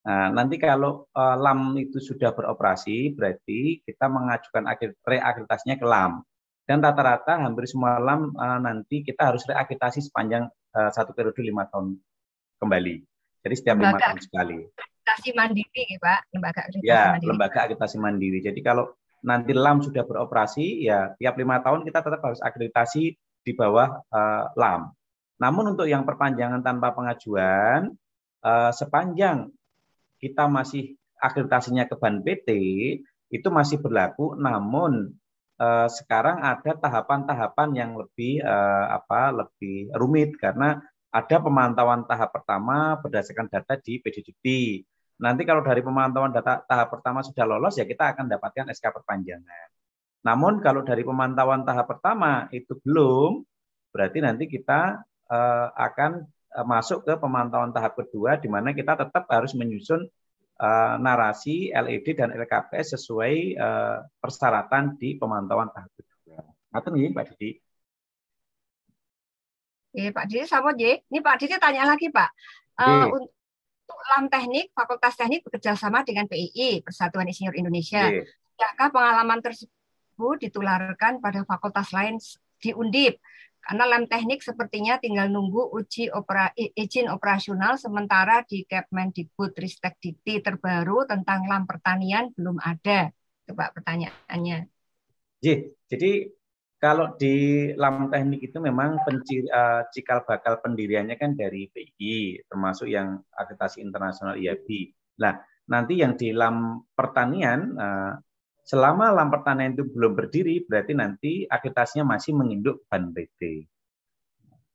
Nah, nanti kalau LAM itu sudah beroperasi, berarti kita mengajukan reakreditasinya ke LAM. Dan rata-rata hampir semua LAM nanti kita harus reakreditasi sepanjang satu periode 5 tahun kembali. Jadi setiap 5 tahun sekali. Akreditasi mandiri, Pak. Lembaga akreditasi mandiri. Lembaga akreditasi mandiri. Jadi kalau nanti LAM sudah beroperasi, ya tiap 5 tahun kita tetap harus akreditasi di bawah LAM. Namun untuk yang perpanjangan tanpa pengajuan, sepanjang kita masih akreditasinya ke Ban PT, itu masih berlaku, namun sekarang ada tahapan-tahapan yang lebih lebih rumit karena ada pemantauan tahap pertama berdasarkan data di PDDikti. Nanti kalau dari pemantauan data tahap pertama sudah lolos, ya kita akan dapatkan SK perpanjangan. Namun kalau dari pemantauan tahap pertama itu belum, berarti nanti kita akan masuk ke pemantauan tahap kedua, di mana kita tetap harus menyusun narasi LED dan LKPS sesuai persyaratan di pemantauan tahap kedua. Ngaten nggih Pak Didi. Pak Didi sama J. Ini Pak Didi tanya lagi Pak. Untuk LAM Teknik, Fakultas Teknik bekerja sama dengan PII, Persatuan Insinyur Indonesia. Sudahkah pengalaman tersebut ditularkan pada fakultas lain di Undip? Karena LAM Teknik sepertinya tinggal nunggu izin operasional, sementara di Kemendikbud-Ristek-Dikti terbaru tentang LAM pertanian belum ada. Coba pertanyaannya. Jadi kalau di LAM Teknik itu memang cikal bakal pendiriannya kan dari PI, termasuk yang akreditasi internasional IAB. Nah, nanti yang di LAM pertanian, selama LAM pertanian itu belum berdiri, berarti nanti akreditasinya masih menginduk Ban PT.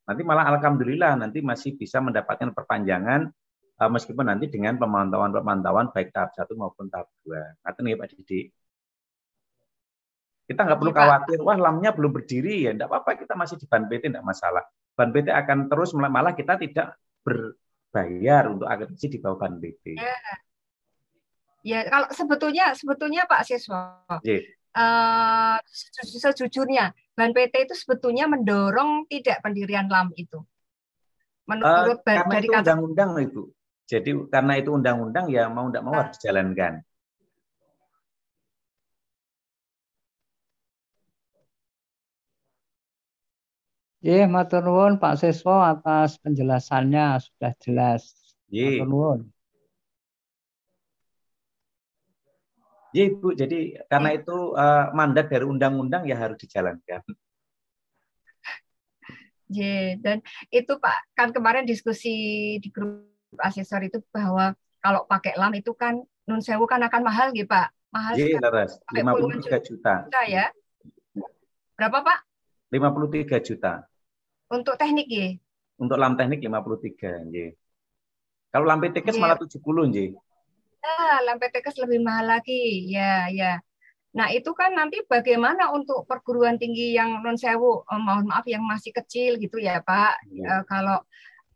Nanti malah alhamdulillah nanti masih bisa mendapatkan perpanjangan meskipun nanti dengan pemantauan baik tahap 1 maupun tahap 2. Ngaten nggih Pak Didi. Kita nggak perlu khawatir, wah LAM-nya belum berdiri, ya enggak apa-apa, kita masih di Ban PT, enggak masalah. Ban PT akan terus, malah kita tidak berbayar untuk akreditasi di bawah Ban PT. Ya, kalau sebetulnya Pak Siswo, sejujurnya Ban PT itu sebetulnya mendorong tidak pendirian LAM itu. Menurut karena dari itu undang-undang itu. Jadi karena itu undang-undang, ya mau tidak mau harus dijalankan. Matur nuwun Pak Siswa atas penjelasannya sudah jelas. Matur nuwun. Bu, jadi karena itu mandat dari undang-undang ya harus dijalankan. Dan itu Pak, kan kemarin diskusi di grup asesor itu bahwa kalau pakai LAM itu kan nun sewu kan akan mahal gitu Pak. Mahal Leres, 53 juta. Ya. Berapa Pak? 53 juta. Untuk teknik ya? Untuk LAM teknik 53 ya. Kalau LAM PTKes malah 70 ya. Nah, LAM PTKes lebih mahal lagi. Ya. Nah, itu kan nanti bagaimana untuk perguruan tinggi yang non sewu, mohon maaf yang masih kecil gitu ya Pak. Kalau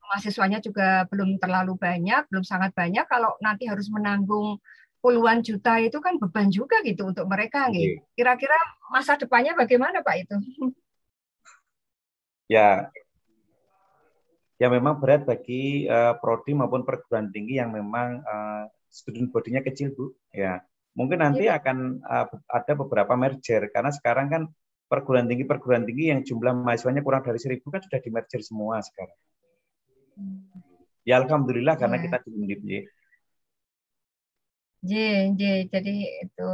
mahasiswanya juga belum terlalu banyak, belum sangat banyak, kalau nanti harus menanggung puluhan juta itu kan beban juga gitu untuk mereka nih. Kira-kira masa depannya bagaimana Pak itu? Ya memang berat bagi prodi maupun perguruan tinggi yang memang student body-nya kecil Bu. Ya. Mungkin nanti akan ada beberapa merger karena sekarang kan perguruan tinggi yang jumlah mahasiswanya kurang dari 1.000 kan sudah di merger semua sekarang. Ya alhamdulillah karena kita di Undip. Jadi itu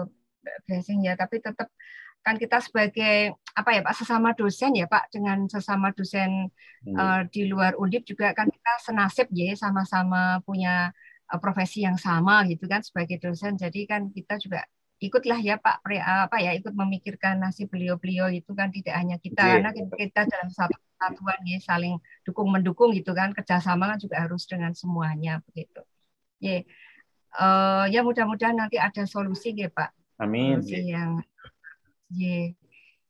blessing ya, tapi tetap kan kita sebagai apa ya Pak, sesama dosen ya Pak, dengan sesama dosen di luar Undip juga kan kita senasib ya, sama-sama punya profesi yang sama gitu kan sebagai dosen. Jadi kan kita juga ikutlah ya Pak, ikut memikirkan nasib beliau-beliau itu kan, tidak hanya kita, karena kita dalam satu kesatuan ya, saling dukung mendukung gitu kan, kerjasama kan juga harus dengan semuanya begitu. Ya mudah-mudahan nanti ada solusi ya Pak. Amin. Solusi yang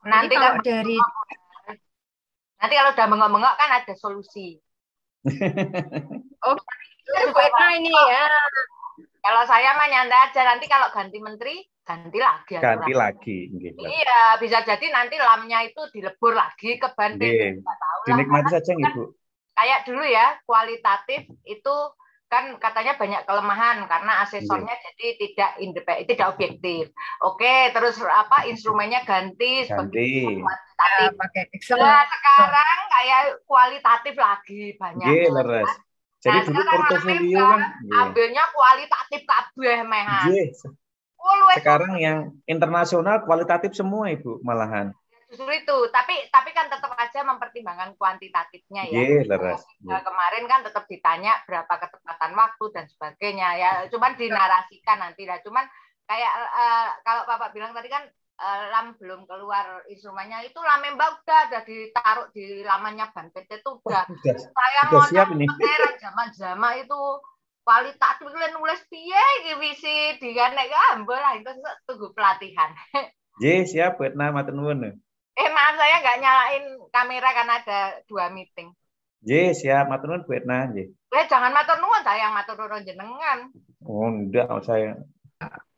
nanti kalau dari nanti kalau udah bengok-bengok kan ada solusi. Ini ya. Kalau saya mah nyantai aja, nanti kalau ganti menteri ganti lagi. Ganti lagi. Iya, bisa jadi nanti lamnya itu dilebur lagi ke Banten. Dinikmati saja Ibu. Kayak dulu ya, kualitatif itu kan katanya banyak kelemahan karena asesornya jadi tidak independen, tidak objektif. Oke, terus instrumennya ganti sebagai kuantitatif. Nah, sekarang kayak kualitatif lagi banyak. Leres. Jadi dulu portofolio kan ambilnya kualitatif kabeh mehan. Sekarang yang internasional kualitatif semua Ibu malahan. Justru itu, tapi kan tetap aja mempertimbangkan kuantitatifnya ya. Kemarin kan tetap ditanya berapa ketepatan waktu dan sebagainya ya. Cuman dinarasikan nanti lah. Cuman kayak kalau Bapak bilang tadi kan LAM belum keluar instrumennya, itu LAM Mbak udah ditaruh di lamannya Banten itu udah. Saya mau heran zaman itu kualitatif nulis piye iki visi digane gambar lah itu tunggu pelatihan. Siap buat nama tenuwun. Maaf saya nggak nyalain kamera karena ada 2 meeting. Siap matur nuwun Bu Etna nggih. Jangan matur nuwun, saya yang matur nuwun jenengan. Oh, enggak saya.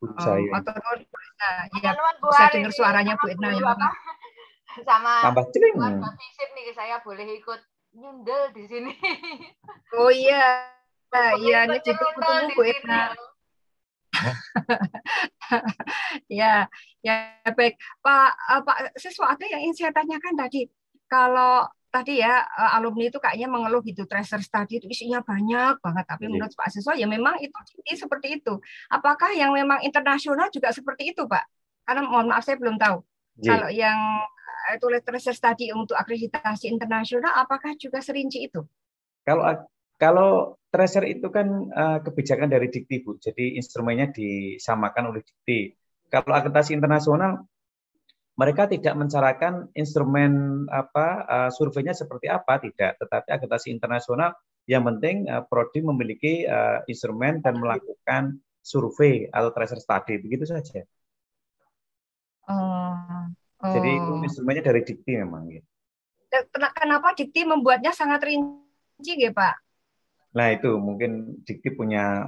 Matur nuwun Bu Etna. Ya, bisa dengar suaranya Bu Etna ya. Sama tambah celing. Visip nih saya boleh ikut nyundel di sini. Oh iya. Iya, ini ditunggu Bu Etna. ya baik Pak Siswa, ada yang ingin saya tanyakan tadi. Kalau tadi ya alumni itu kayaknya mengeluh gitu, tracer study itu isinya banyak banget, tapi menurut Pak Siswa ya memang itu seperti itu. Apakah yang memang internasional juga seperti itu Pak? Karena mohon maaf saya belum tahu. Kalau yang itu tracer study untuk akreditasi internasional, apakah juga serinci itu? Kalau tracer itu kan kebijakan dari Dikti Bu, jadi instrumennya disamakan oleh Dikti. Kalau akreditasi internasional, mereka tidak mencarahkan instrumen surveinya seperti apa, tidak. Tetapi akreditasi internasional yang penting prodi memiliki instrumen dan melakukan survei atau tracer study, begitu saja. Jadi itu instrumennya dari Dikti memang. Kenapa Dikti membuatnya sangat rinci, ya Pak? Nah itu mungkin Dikti punya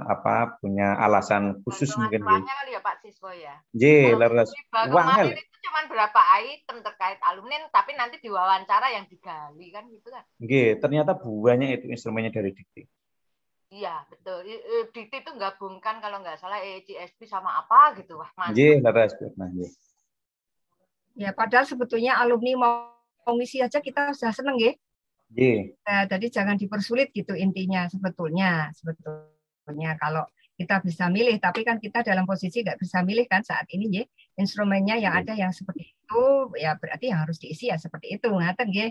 alasan khusus mungkin. Kali ya Pak Siswa ya. Leres. Kemarin itu cuma berapa item terkait alumni, tapi nanti diwawancara yang digali kan gitu kan? Ternyata banyak itu instrumennya dari Dikti. Iya betul. Dikti itu gabungkan kalau nggak salah ECSP sama apa gitu, wah mantap. Leres. Ya padahal sebetulnya alumni ngisi aja kita sudah seneng ya. Nah, jadi jangan dipersulit gitu intinya sebetulnya kalau kita bisa milih, tapi kan kita dalam posisi nggak bisa milih kan saat ini ya. Instrumennya yang ada yang seperti itu, ya berarti yang harus diisi ya seperti itu, ngaten ya.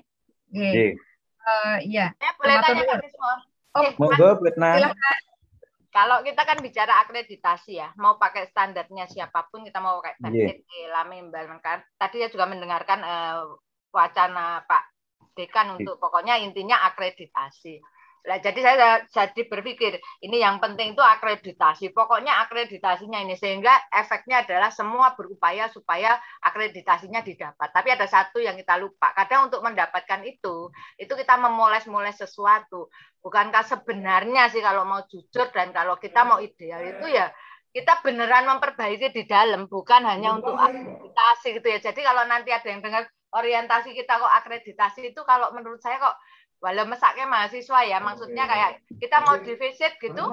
Ya. Boleh tanya Pak Siswo? Monggo, silakan. Kalau kita kan bicara akreditasi ya, mau pakai standarnya siapapun, kita mau pakai standar Lamembal kan. Tadi saya juga mendengarkan wacana Pak Dekan untuk pokoknya intinya akreditasi. Nah, jadi saya jadi berpikir ini yang penting itu akreditasi. Pokoknya akreditasinya ini sehingga efeknya adalah semua berupaya supaya akreditasinya didapat. Tapi ada satu yang kita lupa. Kadang untuk mendapatkan itu kita memoles-moles sesuatu. Bukankah sebenarnya sih kalau mau jujur dan kalau kita mau ideal itu ya kita beneran memperbaiki di dalam, bukan hanya untuk akreditasi gitu ya. Jadi kalau nanti ada yang dengar orientasi kita kok akreditasi itu kalau menurut saya kok walau mesaknya mahasiswa ya, maksudnya kayak kita mau defisit gitu,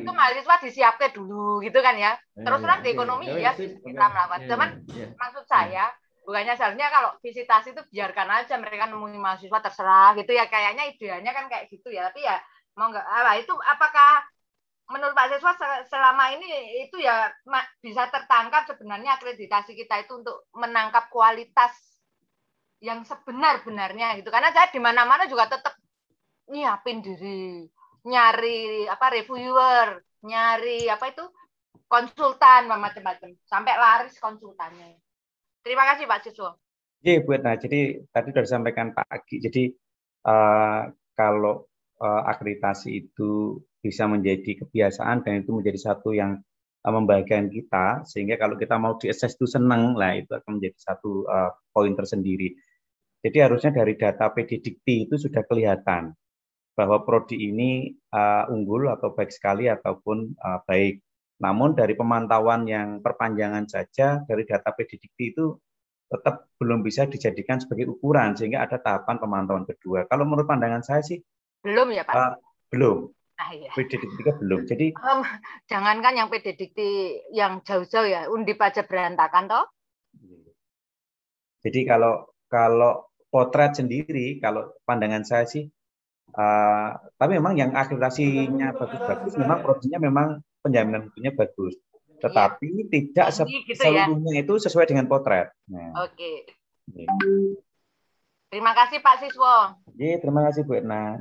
itu mahasiswa disiapkan dulu gitu kan ya. Terus terang di ekonomi ya kita melakukan. Cuman maksud saya bukannya seharusnya kalau visitasi itu biarkan aja mereka nemuin mahasiswa terserah gitu ya. Kayaknya idealnya kan kayak gitu ya. Tapi ya mau nggak itu apakah menurut Pak Siswa selama ini itu ya bisa tertangkap sebenarnya akreditasi kita itu untuk menangkap kualitas yang sebenar-benarnya gitu, karena saya di mana-mana juga tetap nyiapin diri, nyari reviewer, nyari konsultan macam-macam sampai laris konsultannya. Terima kasih Pak Siswo. Iya Bu Etna, jadi tadi sudah disampaikan Pak Agi, jadi kalau akreditasi itu bisa menjadi kebiasaan dan itu menjadi satu yang membahagiakan kita, sehingga kalau kita mau di-assess itu senang, lah itu akan menjadi satu poin tersendiri. Jadi harusnya dari data PD Dikti itu sudah kelihatan bahwa prodi ini unggul atau baik sekali ataupun baik. Namun dari pemantauan yang perpanjangan saja dari data PD Dikti itu tetap belum bisa dijadikan sebagai ukuran, sehingga ada tahapan pemantauan kedua. Kalau menurut pandangan saya sih belum ya Pak? Belum. Iya. PD Dikti belum. Jadi jangankan yang PD Dikti yang jauh-jauh ya, Undip aja berantakan toh. Jadi kalau potret sendiri, kalau pandangan saya sih, tapi memang yang akreditasinya bagus-bagus, memang prodinya memang penjaminan mutunya bagus. Tetapi tidak gitu seluruhnya itu sesuai dengan potret. Nah. Oke. Terima kasih Pak Siswo. Terima kasih Bu Etna.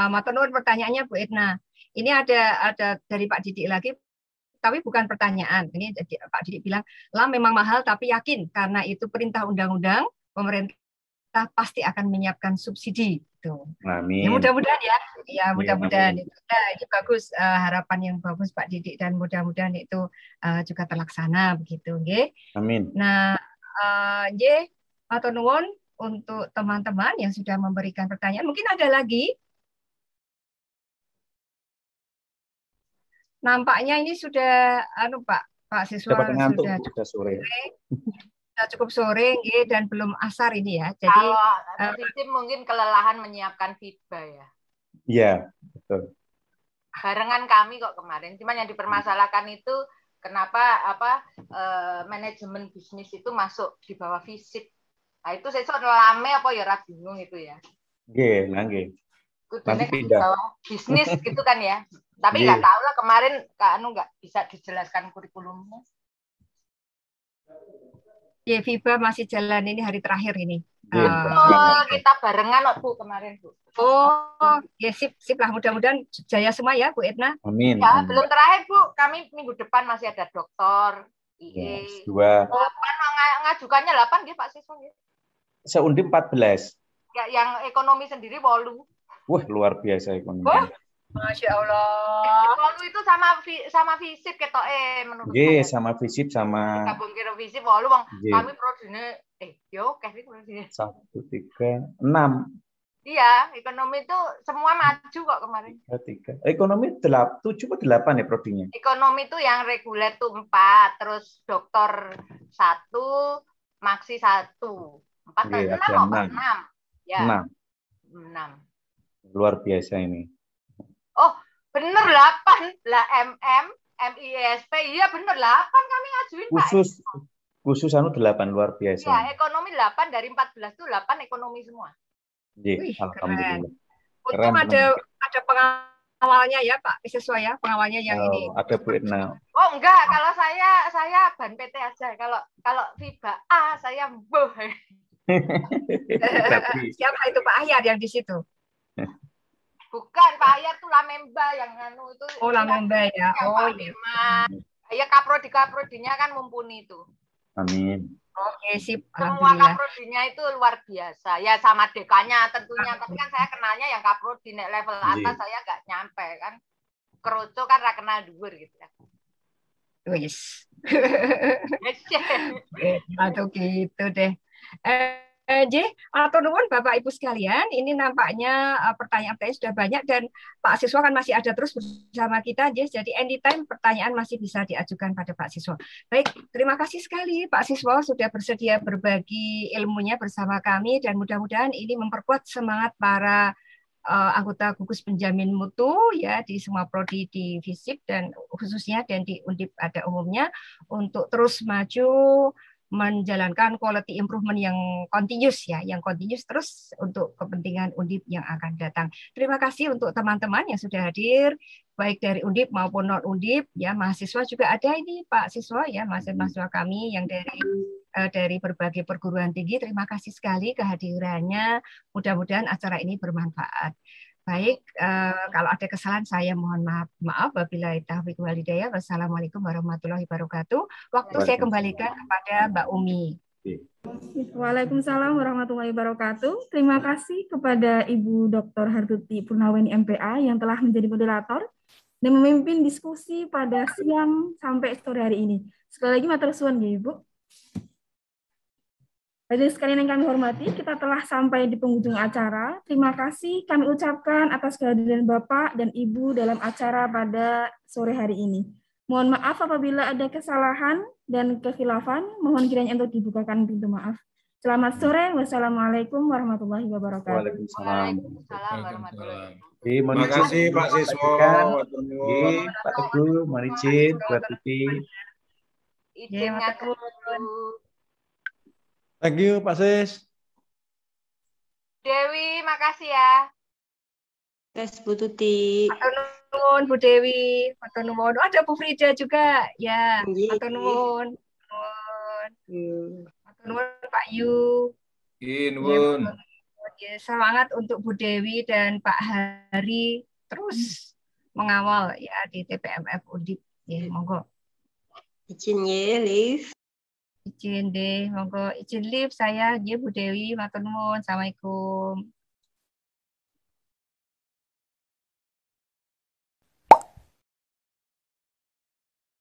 Matur nuwun pertanyaannya Bu Etna. Ini ada dari Pak Didik lagi, tapi bukan pertanyaan. Ini Pak Didik bilang, memang mahal tapi yakin karena itu perintah undang-undang, pemerintah pasti akan menyiapkan subsidi. Amin. Ya, mudah-mudahan ya. Ya, mudah-mudahan itu. Nah, ini bagus, harapan yang bagus Pak Didik, dan mudah-mudahan itu juga terlaksana begitu, nggih. Amin. Nah, nggih, matur nuwun untuk teman-teman yang sudah memberikan pertanyaan. Mungkin ada lagi? Nampaknya ini sudah Pak Siswa sudah sore. Sudah cukup sore dan belum asar ini ya. Jadi kalau mungkin kelelahan menyiapkan FIBA ya. Iya, betul. Barengan kami kok kemarin. Cuman yang dipermasalahkan itu kenapa manajemen bisnis itu masuk di bawah FISIP. Nah, itu saya lame apa ya bingung itu ya. Nggih. Nanti pindah. Bisnis gitu kan ya. Tapi nggak tahu lah kemarin nggak bisa dijelaskan kurikulumnya. FIBA masih jalan, ini hari terakhir ini. Kita barengan Bu kemarin Bu. Sip lah, mudah-mudahan jaya semua ya Bu Etna. Amin. Ya, belum terakhir Bu, kami minggu depan masih ada dokter. Ngajukannya 8 gitu Pak Siswa. Seundip 14. Ya, yang ekonomi sendiri 8. Wah, luar biasa ekonomi. Masya Allah. Lalu itu sama FISIP menurut saya. Sama FISIP sama. Gabung kira FISIP Bang. Kami prodinya prodinya. 1, 3, 6. Iya, ekonomi itu semua maju kok kemarin. 3. Ekonomi 7 atau 8 ya prodinya? Ekonomi itu yang reguler tuh 4, terus dokter 1, maksi 1. 4 atau 6? Ya. 6. Luar biasa ini. Oh, bener 8. Lah MM, MISP, iya bener 8 kami ngajuin Pak. Khusus 8 luar biasa. Ya, ekonomi 8 dari 14 itu 8 ekonomi semua. Wih, alhamdulillah. Untung ada pengawalnya ya Pak siswa ya, pengawalnya yang ini. Ada Bu Irna. Oh enggak, kalau saya ban PT aja. Kalau FIBA A saya boh. Siapa itu Pak Ahyar yang di situ? Bukan, Pak Ahyar tuh Lamemba yang anu itu. Oh, Lamemba ya. Oh iya. Ya kaprodinya kan mumpuni itu. Amin. Oke, sip. Semua kaprodinya itu luar biasa. Ya sama dekanya tentunya. Tapi kan saya kenalnya yang kaprodi level atas saya nggak nyampe kan. Kerucu kan ra kenal dhuwur gitu ya. Wis. Aduh gitu deh. Atau nuwun Bapak Ibu sekalian, ini nampaknya pertanyaan-pertanyaan sudah banyak dan Pak Siswa kan masih ada terus bersama kita, jadi anytime pertanyaan masih bisa diajukan pada Pak Siswa. Baik, terima kasih sekali Pak Siswa sudah bersedia berbagi ilmunya bersama kami dan mudah-mudahan ini memperkuat semangat para anggota gugus penjamin mutu ya di semua prodi di FISIP dan khususnya dan di Undip pada umumnya untuk terus maju menjalankan quality improvement yang continuous ya, yang continuous terus untuk kepentingan Undip yang akan datang. Terima kasih untuk teman-teman yang sudah hadir, baik dari Undip maupun non Undip ya, mahasiswa juga ada ini Pak Siswa ya, mahasiswa kami yang dari berbagai perguruan tinggi. Terima kasih sekali kehadirannya. Mudah-mudahan acara ini bermanfaat. Baik, kalau ada kesalahan saya mohon maaf. Wabillahi taufiq wal hidayah. Wassalamualaikum warahmatullahi wabarakatuh. Waktu saya kembalikan kepada Mbak Umi. Waalaikumsalam warahmatullahi wabarakatuh. Terima kasih kepada Ibu Dr. Hartuti Purnaweni MPA yang telah menjadi moderator dan memimpin diskusi pada siang sampai sore hari ini. Sekali lagi matur suwun ya Ibu. Hadirin sekalian yang kami hormati, kita telah sampai di penghujung acara. Terima kasih kami ucapkan atas kehadiran Bapak dan Ibu dalam acara pada sore hari ini. Mohon maaf apabila ada kesalahan dan kekhilafan, mohon kiranya untuk dibukakan pintu maaf. Selamat sore, wassalamualaikum warahmatullahi wabarakatuh. Waalaikumsalam. Terima kasih Pak Siswa. Pak Teguh, mohon izin, buat Tuti. Izinnya dulu. Thank you, Pak Sis. Dewi, makasih ya. Tes Bu Tuti. Matur nuwun Bu Dewi, matur nuwun. Ada Bu Frida juga, ya. Matur nuwun. Matur nuwun Pak Yu. Nuwun. Semangat untuk Bu Dewi dan Pak Hari terus mengawal ya di TPMF Undip. Ya, monggo. Izin ya, Liv. Izin deh, monggo izin live saya, Bu Dewi, matur nuwun. Assalamualaikum.